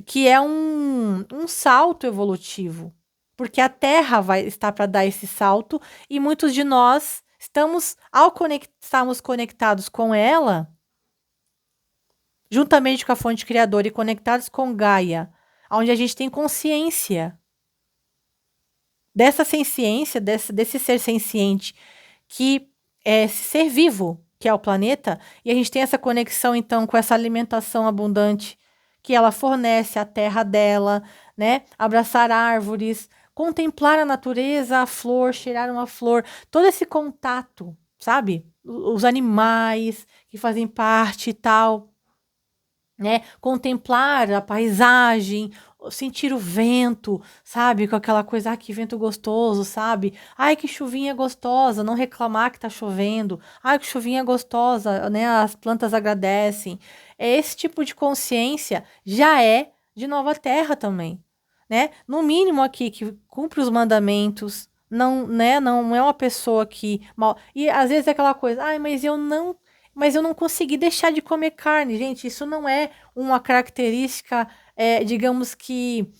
que é um salto evolutivo, porque a Terra vai estar para dar esse salto e muitos de nós estamos, ao estarmos conectados com ela, juntamente com a fonte criadora e conectados com Gaia, onde a gente tem consciência dessa senciência, desse ser senciente, que é esse ser vivo, que é o planeta, e a gente tem essa conexão, então, com essa alimentação abundante que ela fornece, a terra dela, né? Abraçar árvores, contemplar a natureza, a flor, cheirar uma flor, todo esse contato, sabe? Os animais que fazem parte e tal, né? Contemplar a paisagem, sentir o vento, sabe? Com aquela coisa, que vento gostoso, sabe? Ai, que chuvinha gostosa, não reclamar que tá chovendo. Ai, que chuvinha gostosa, né? As plantas agradecem. Esse tipo de consciência já é de nova terra também, né? No mínimo aqui, que cumpre os mandamentos, não, né? Não é uma pessoa que mal. E às vezes é aquela coisa, mas eu não consegui deixar de comer carne. Gente, isso não é uma característica, digamos que,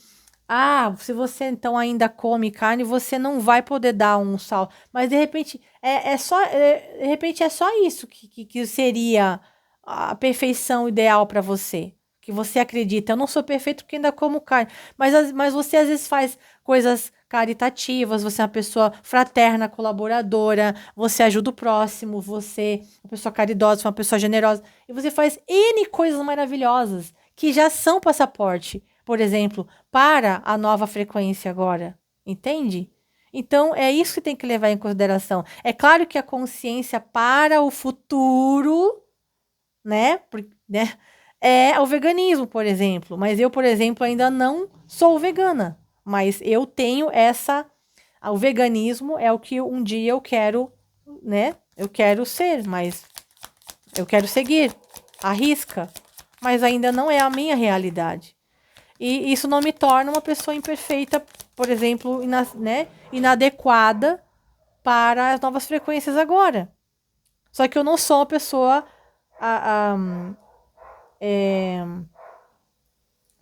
se você então ainda come carne, você não vai poder dar um sal. Mas de repente de repente é só isso que seria a perfeição ideal para você. Que você acredita, eu não sou perfeito porque ainda como carne. Mas você às vezes faz coisas caritativas, você é uma pessoa fraterna, colaboradora, você ajuda o próximo, você é uma pessoa caridosa, uma pessoa generosa, e você faz N coisas maravilhosas que já são passaporte, por exemplo, para a nova frequência agora, entende? Então, é isso que tem que levar em consideração. É claro que a consciência para o futuro, né, né, é o veganismo, por exemplo, mas eu, por exemplo, ainda não sou vegana. Mas eu tenho o veganismo é o que um dia eu quero, né? Eu quero ser, mas eu quero seguir à risca, mas ainda não é a minha realidade. E isso não me torna uma pessoa imperfeita, por exemplo, inadequada para as novas frequências agora. Só que eu não sou uma pessoa,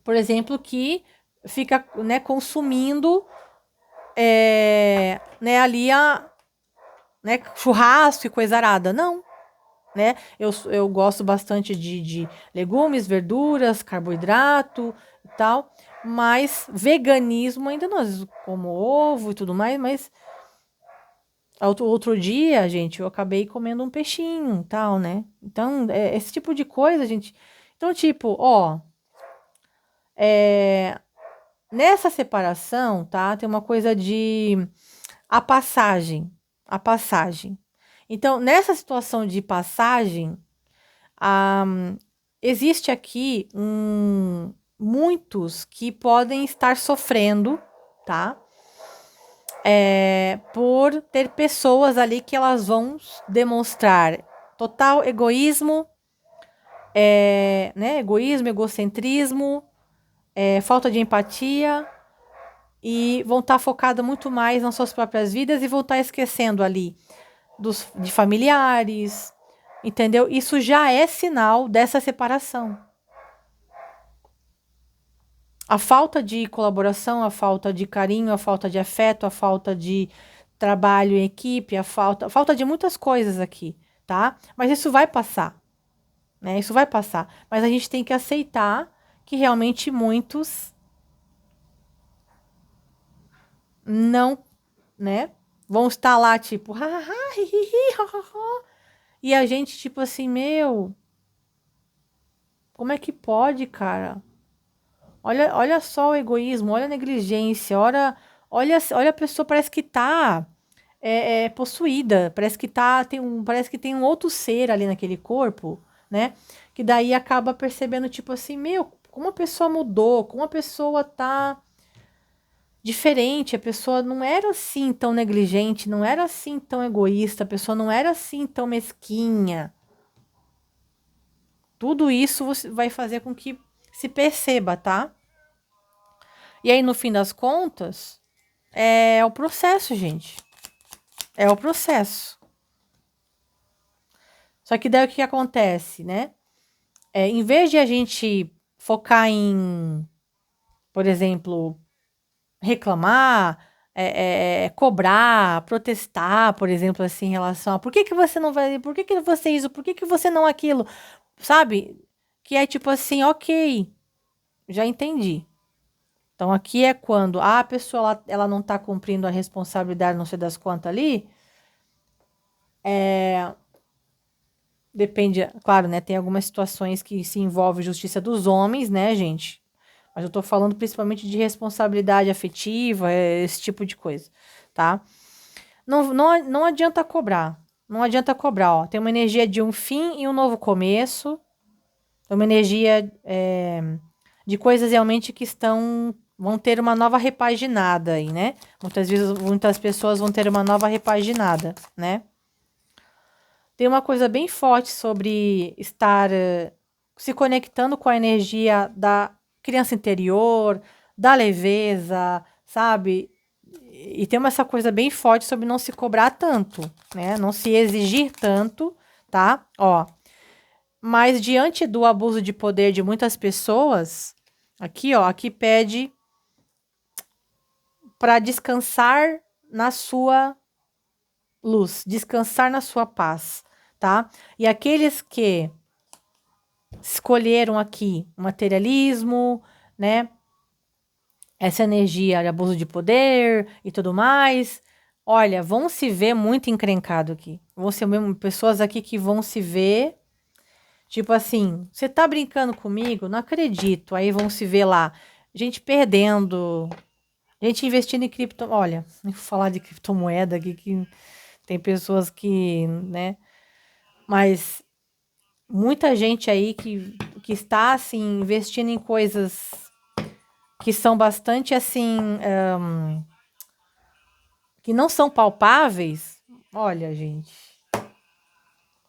por exemplo, que fica, né, consumindo ali churrasco e coisa arada. Não. Né? Eu gosto bastante de legumes, verduras, carboidrato e tal, mas veganismo ainda não, às vezes como ovo e tudo mais, mas outro dia, gente, eu acabei comendo um peixinho e tal, né? Então, esse tipo de coisa, gente. Então, tipo, ó, nessa separação, tá? Tem uma coisa de a passagem, a passagem. Então, nessa situação de passagem, existe aqui muitos que podem estar sofrendo, tá? Por ter pessoas ali que elas vão demonstrar total egoísmo, né? Egoísmo, egocentrismo, falta de empatia, e vão estar focadas muito mais nas suas próprias vidas e vão estar esquecendo ali de familiares, entendeu? Isso já é sinal dessa separação. A falta de colaboração, a falta de carinho, a falta de afeto, a falta de trabalho em equipe, a falta de muitas coisas aqui, tá? Mas isso vai passar, né? Isso vai passar. Mas a gente tem que aceitar que realmente muitos não, né? Vão estar lá, tipo, e a gente, tipo assim, meu, como é que pode, cara? Olha só o egoísmo, olha a negligência, olha a pessoa, parece que tá possuída, parece que tem um outro ser ali naquele corpo, né? Que daí acaba percebendo, tipo assim, meu, como a pessoa mudou, como a pessoa tá diferente, a pessoa não era assim tão negligente, não era assim tão egoísta, a pessoa não era assim tão mesquinha. Tudo isso vai fazer com que se perceba, tá? E aí, no fim das contas, é o processo, gente. É o processo. Só que daí o que acontece, né? Em vez de a gente focar em, por exemplo, reclamar, cobrar, protestar, por exemplo, assim, em relação a por que você não vai, por que você isso, por que você não aquilo, sabe? Que é tipo assim, ok, já entendi. Então aqui é quando a pessoa ela não tá cumprindo a responsabilidade, não sei das quantas ali, depende, claro, né? Tem algumas situações que se envolve justiça dos homens, né, gente? Mas eu tô falando principalmente de responsabilidade afetiva, esse tipo de coisa, tá? Não adianta cobrar. Não adianta cobrar, ó. Tem uma energia de um fim e um novo começo. Tem uma energia de coisas realmente que vão ter uma nova repaginada aí, né? Muitas vezes, muitas pessoas vão ter uma nova repaginada, né? Tem uma coisa bem forte sobre estar se conectando com a energia da criança interior, da leveza, sabe? E tem essa coisa bem forte sobre não se cobrar tanto, né? Não se exigir tanto, tá? Ó. Mas diante do abuso de poder de muitas pessoas, aqui, ó, aqui pede para descansar na sua luz, descansar na sua paz, tá? E aqueles que escolheram aqui o materialismo, né? Essa energia de abuso de poder e tudo mais. Olha, vão se ver muito encrencado aqui. Vão ser mesmo pessoas aqui que vão se ver, tipo assim, você tá brincando comigo? Não acredito. Aí vão se ver lá, gente perdendo, gente investindo em cripto. Olha, nem vou falar de criptomoeda aqui, que tem pessoas que, né? Mas muita gente aí que está, assim, investindo em coisas que são bastante, assim, que não são palpáveis. Olha, gente,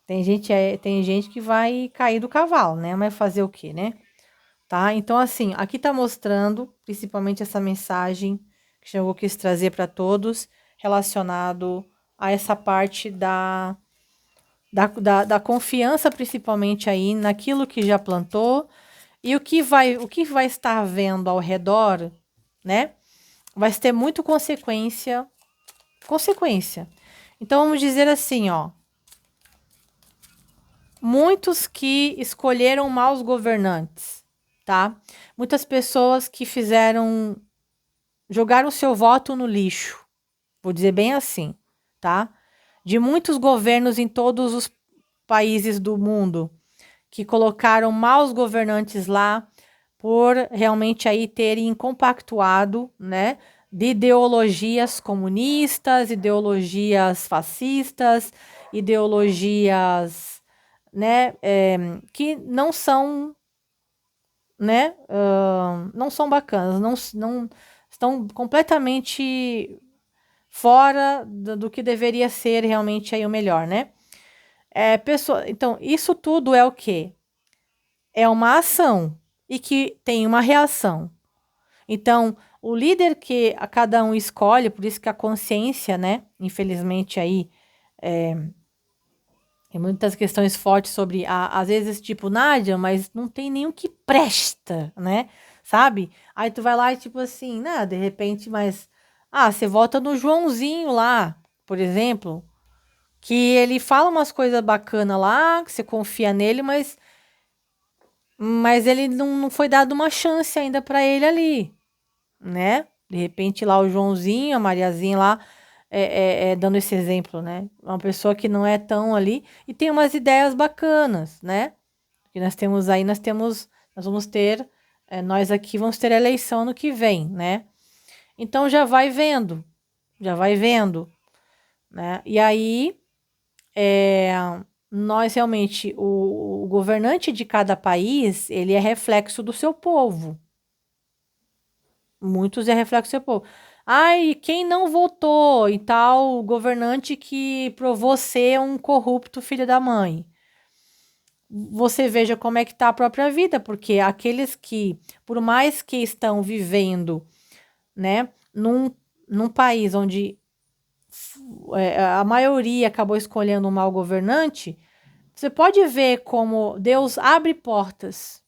Tem gente que vai cair do cavalo, né? Mas fazer o quê, né? Tá? Então, assim, aqui tá mostrando, principalmente essa mensagem que eu quis trazer para todos, relacionado a essa parte da confiança, principalmente aí naquilo que já plantou e o que vai estar vendo ao redor, né? Vai ter muito consequência. Então, vamos dizer assim, ó. Muitos que escolheram maus governantes, tá? Muitas pessoas que jogaram seu voto no lixo, vou dizer bem assim, tá? De muitos governos em todos os países do mundo que colocaram maus governantes lá por realmente aí terem compactuado, né? De ideologias comunistas, ideologias fascistas, ideologias, né? Que não são, né? Não são bacanas, não estão completamente fora do que deveria ser realmente aí o melhor, né? Então, isso tudo é o quê? É uma ação e que tem uma reação. Então, o líder que a cada um escolhe, por isso que a consciência, né? Infelizmente aí tem muitas questões fortes sobre, às vezes, tipo, Nádia, mas não tem nenhum que presta, né? Sabe? Aí tu vai lá e tipo assim, né? De repente, mas... você vota no Joãozinho lá, por exemplo, que ele fala umas coisas bacanas lá, que você confia nele, mas ele não foi dado uma chance ainda para ele ali, né? De repente lá o Joãozinho, a Mariazinha lá, dando esse exemplo, né? Uma pessoa que não é tão ali e tem umas ideias bacanas, né? Que nós temos aí, nós vamos ter, nós aqui vamos ter eleição no que vem, né? Então já vai vendo, né? E aí, nós realmente, o governante de cada país, ele é reflexo do seu povo. Muitos é reflexo do seu povo. Ai, quem não votou em tal governante que provou ser um corrupto filho da mãe? Você veja como é que está a própria vida, porque aqueles que, por mais que estão vivendo, né, num país onde a maioria acabou escolhendo um mau governante, você pode ver como Deus abre portas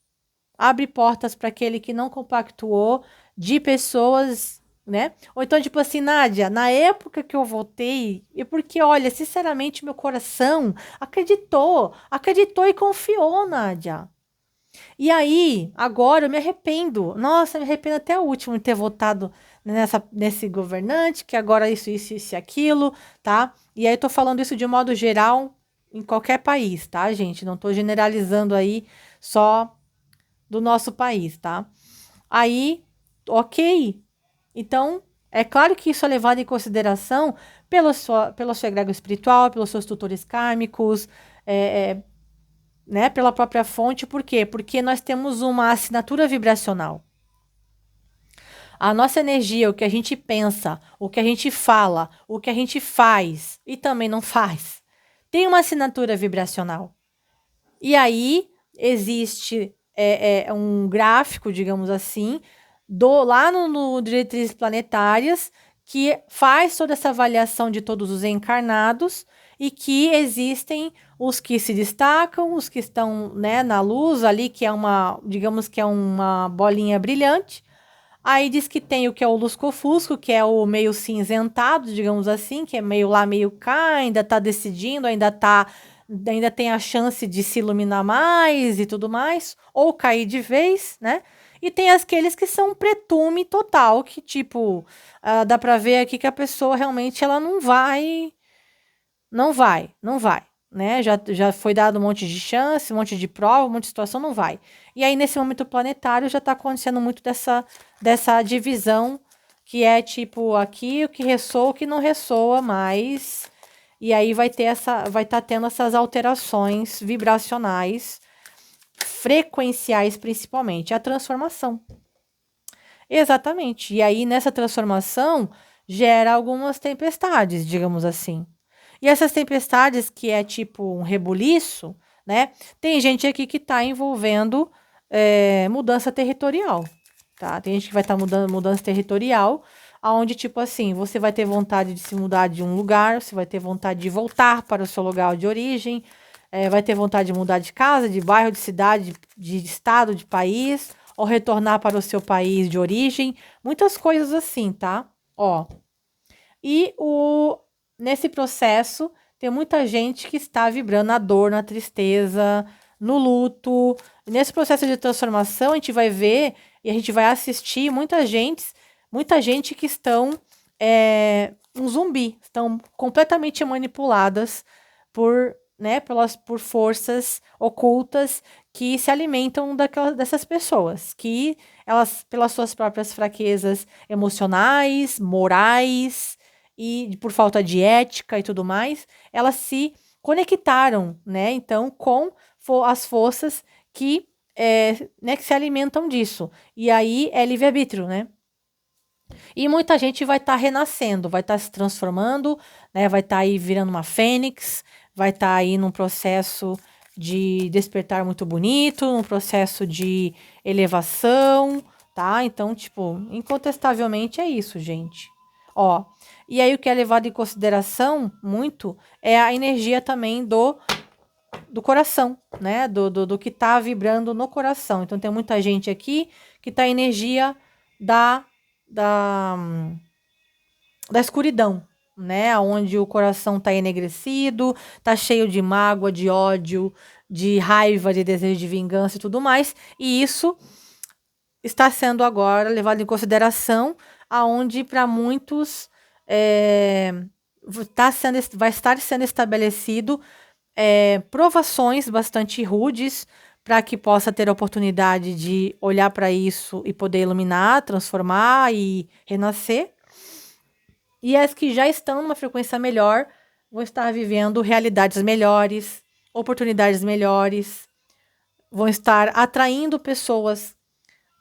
para aquele que não compactuou de pessoas, né? Ou então, tipo assim, Nádia, na época que eu votei, e porque, olha, sinceramente, meu coração acreditou e confiou, Nádia. E aí, agora eu me arrependo. Nossa, eu me arrependo até o último de ter votado nesse governante, que agora isso e aquilo, tá? E aí eu tô falando isso de um modo geral em qualquer país, tá, gente? Não tô generalizando aí só do nosso país, tá? Aí, ok. Então, é claro que isso é levado em consideração pelo seu egrégor espiritual, pelos seus tutores kármicos, né, pela própria fonte. Por quê? Porque nós temos uma assinatura vibracional. A nossa energia, o que a gente pensa, o que a gente fala, o que a gente faz e também não faz, tem uma assinatura vibracional. E aí existe um gráfico, digamos assim, lá no Diretrizes Planetárias, que faz toda essa avaliação de todos os encarnados e que existem os que se destacam, os que estão, né, na luz ali, que é digamos que é uma bolinha brilhante. Aí diz que tem o que é o lusco-fusco, que é o meio cinzentado, digamos assim, que é meio lá, meio cá, ainda tá decidindo, ainda tem a chance de se iluminar mais e tudo mais, ou cair de vez, né? E tem aqueles que são pretume total, que tipo, dá pra ver aqui que a pessoa realmente ela não vai, né? Já foi dado um monte de chance, um monte de prova, um monte de situação, não vai. E aí, nesse momento planetário, já tá acontecendo muito dessa divisão, que é tipo, aqui o que ressoa, o que não ressoa mais. E aí vai estar tendo essas alterações vibracionais, frequenciais principalmente, a transformação. Exatamente. E aí, nessa transformação, gera algumas tempestades, digamos assim. E essas tempestades, que é tipo um rebuliço, né? Tem gente aqui que está envolvendo mudança territorial, tá? Tem gente que vai estar mudando mudança territorial, aonde tipo assim, você vai ter vontade de se mudar de um lugar, você vai ter vontade de voltar para o seu lugar de origem, vai ter vontade de mudar de casa, de bairro, de cidade, de estado, de país, ou retornar para o seu país de origem, muitas coisas assim, tá? Ó, e nesse processo tem muita gente que está vibrando na dor, na tristeza, no luto. Nesse processo de transformação, a gente vai ver e a gente vai assistir muita gente que estão um zumbi, estão completamente manipuladas por forças ocultas que se alimentam dessas pessoas, que elas, pelas suas próprias fraquezas emocionais, morais e por falta de ética e tudo mais, elas se conectaram, né? Então, com as forças que se alimentam disso. E aí é livre-arbítrio, né? E muita gente vai estar renascendo, vai estar se transformando, né? Vai estar aí virando uma fênix, vai estar aí num processo de despertar muito bonito, num processo de elevação, tá? Então, tipo, incontestavelmente é isso, gente. Ó, e aí o que é levado em consideração muito é a energia também do coração, né? Do que tá vibrando no coração. Então, tem muita gente aqui que tá a energia da, da, da escuridão, né? Onde o coração tá enegrecido, tá cheio de mágoa, de ódio, de raiva, de desejo de vingança e tudo mais. E isso está sendo agora levado em consideração, aonde para muitos vai estar sendo estabelecido provações bastante rudes para que possa ter a oportunidade de olhar para isso e poder iluminar, transformar e renascer. E as que já estão numa frequência melhor vão estar vivendo realidades melhores, oportunidades melhores, vão estar atraindo pessoas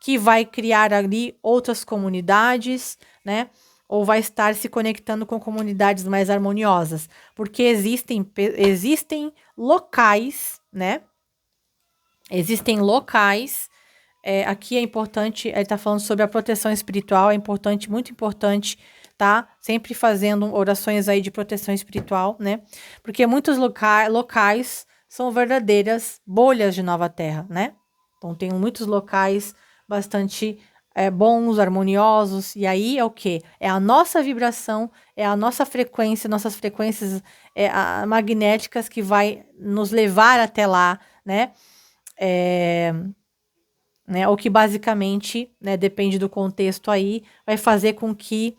que vai criar ali outras comunidades, né? Ou vai estar se conectando com comunidades mais harmoniosas, porque existem locais, né? Existem locais. Aqui é importante, ele está falando sobre a proteção espiritual, é importante, muito importante, tá? Sempre fazendo orações aí de proteção espiritual, né? Porque muitos locais são verdadeiras bolhas de nova terra, né? Então tem muitos locais bastante bons, harmoniosos, e aí é o quê? É a nossa vibração, é a nossa frequência, nossas frequências magnéticas que vai nos levar até lá, né? Ou que basicamente, né, depende do contexto aí, vai fazer com que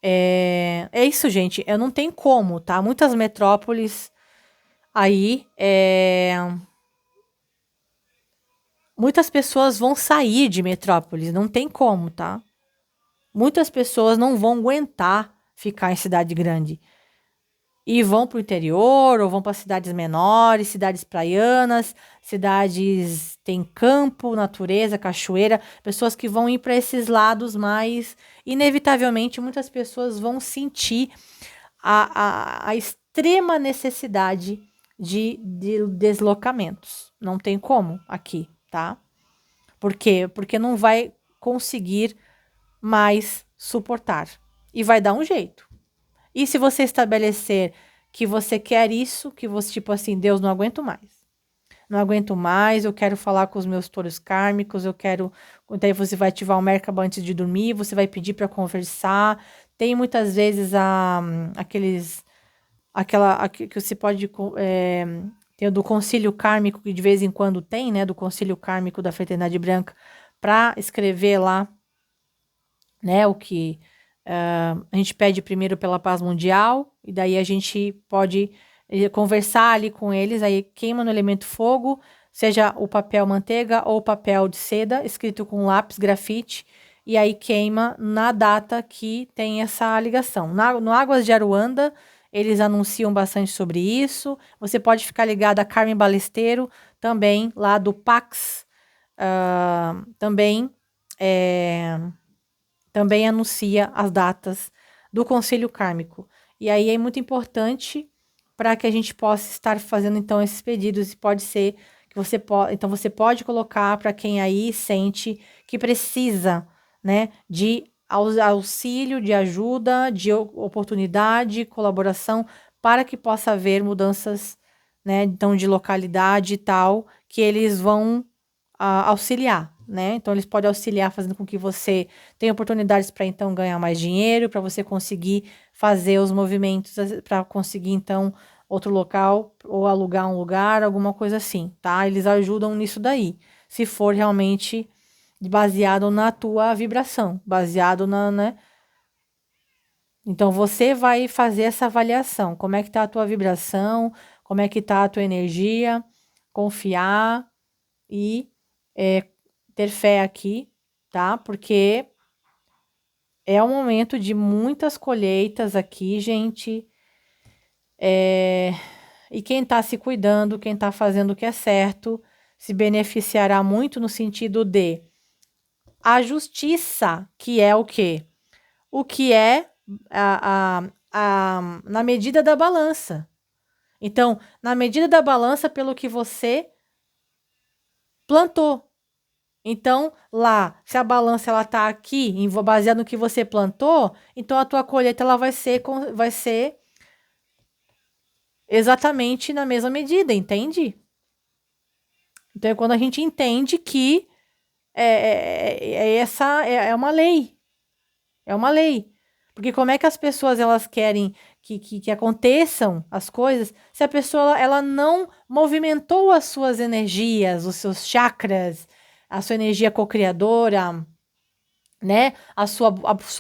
é isso, gente, eu não tem como, tá? Muitas metrópoles aí, muitas pessoas vão sair de metrópoles, não tem como, tá? Muitas pessoas não vão aguentar ficar em cidade grande. E vão para o interior, ou vão para cidades menores, cidades praianas, cidades tem campo, natureza, cachoeira, pessoas que vão ir para esses lados mais, inevitavelmente, muitas pessoas vão sentir a extrema necessidade de deslocamentos. Não tem como aqui, tá? Por quê? Porque não vai conseguir mais suportar. E vai dar um jeito. E se você estabelecer que você quer isso, que você, tipo assim, Deus, não aguento mais. Não aguento mais, eu quero falar com os meus touros kármicos, eu quero. Daí você vai ativar o Merkaba antes de dormir, você vai pedir para conversar. Tem muitas vezes que você pode. Tem o do concílio kármico, que de vez em quando tem, né? Do concílio kármico da Fraternidade Branca, para escrever lá, né? O que. A gente pede primeiro pela paz mundial, e daí a gente pode conversar ali com eles, aí queima no elemento fogo, seja o papel manteiga ou o papel de seda, escrito com lápis, grafite, e aí queima na data que tem essa ligação. No Águas de Aruanda, eles anunciam bastante sobre isso. Você pode ficar ligado a Carmen Balesteiro, também lá do Pax, também anuncia as datas do Conselho Kármico. E aí é muito importante para que a gente possa estar fazendo então esses pedidos. E pode ser que então você pode colocar para quem aí sente que precisa, né, de auxílio, de ajuda, de oportunidade, colaboração, para que possa haver mudanças, né, então de localidade e tal, que eles vão auxiliar, né? Então eles podem auxiliar fazendo com que você tenha oportunidades para então ganhar mais dinheiro, para você conseguir fazer os movimentos, para conseguir então outro local ou alugar um lugar, alguma coisa assim, tá? Eles ajudam nisso daí, se for realmente baseado na tua vibração, baseado né? Então você vai fazer essa avaliação, como é que tá a tua vibração, como é que tá a tua energia, confiar e ter fé aqui, tá? Porque é um momento de muitas colheitas aqui, gente. E quem tá se cuidando, quem tá fazendo o que é certo, se beneficiará muito no sentido de a justiça, que é o quê? O que é na medida da balança. Então, na medida da balança, pelo que você plantou. Então, lá, se a balança ela tá aqui, baseado no que você plantou, então a tua colheita ela vai ser exatamente na mesma medida, entende? Então, é quando a gente entende que é uma lei. É uma lei. Porque como é que as pessoas elas querem que aconteçam as coisas se a pessoa ela não movimentou as suas energias, os seus chakras, a sua energia cocriadora, né? A sua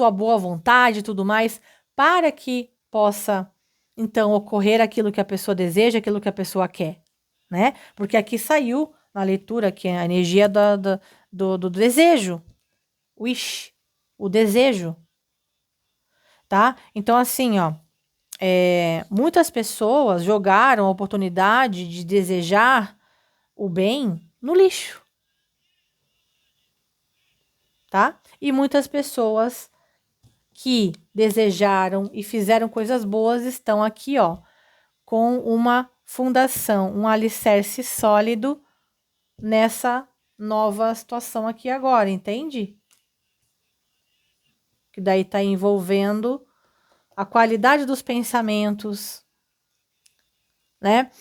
boa vontade e tudo mais, para que possa, então, ocorrer aquilo que a pessoa deseja, aquilo que a pessoa quer, né? Porque aqui saiu na leitura que a energia do desejo, wish, o desejo, tá? Então, assim, ó, muitas pessoas jogaram a oportunidade de desejar o bem no lixo, tá? E muitas pessoas que desejaram e fizeram coisas boas estão aqui, ó, com uma fundação, um alicerce sólido nessa nova situação aqui agora, entende? Que daí tá envolvendo a qualidade dos pensamentos, né?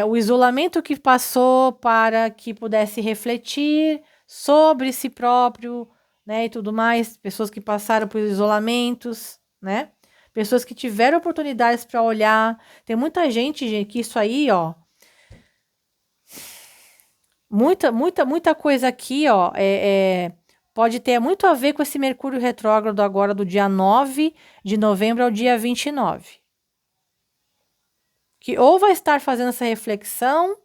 O isolamento que passou para que pudesse refletir sobre si próprio, né? E tudo mais, pessoas que passaram por isolamentos, né? Pessoas que tiveram oportunidades para olhar. Tem muita gente que isso aí, ó. Muita coisa aqui, ó. Pode ter muito a ver com esse Mercúrio retrógrado agora do dia 9 de novembro ao dia 29. Que ou vai estar fazendo essa reflexão,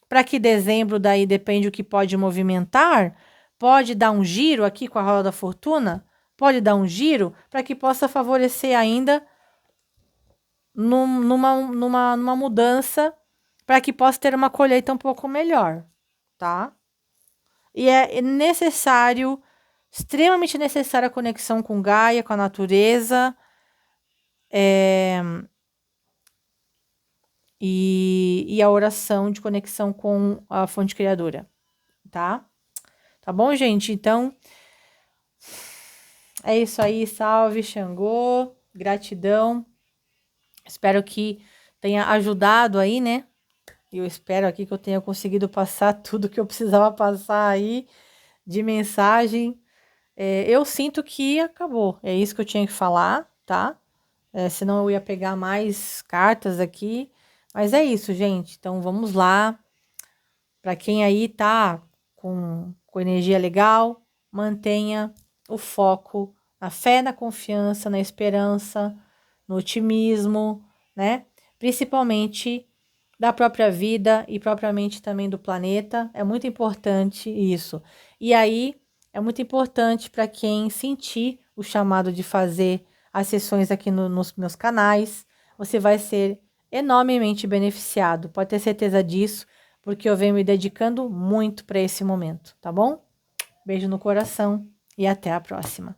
para que dezembro daí depende o que pode movimentar, pode dar um giro aqui com a roda da fortuna, pode dar um giro para que possa favorecer ainda numa mudança, para que possa ter uma colheita um pouco melhor, tá? E é necessário, extremamente necessária a conexão com Gaia, com a natureza, e a oração de conexão com a fonte criadora, tá? Tá bom, gente? Então, é isso aí. Salve, Xangô. Gratidão. Espero que tenha ajudado aí, né? Eu espero aqui que eu tenha conseguido passar tudo que eu precisava passar aí de mensagem. Eu sinto que acabou. É isso que eu tinha que falar, tá? Senão eu ia pegar mais cartas aqui. Mas é isso, gente. Então vamos lá. Para quem aí tá com energia legal, mantenha o foco na fé, na confiança, na esperança, no otimismo, né? Principalmente da própria vida e propriamente também do planeta. É muito importante isso. E aí é muito importante para quem sentir o chamado de fazer as sessões aqui nos meus canais. Você vai ser enormemente beneficiado. Pode ter certeza disso, porque eu venho me dedicando muito para esse momento, tá bom? Beijo no coração e até a próxima.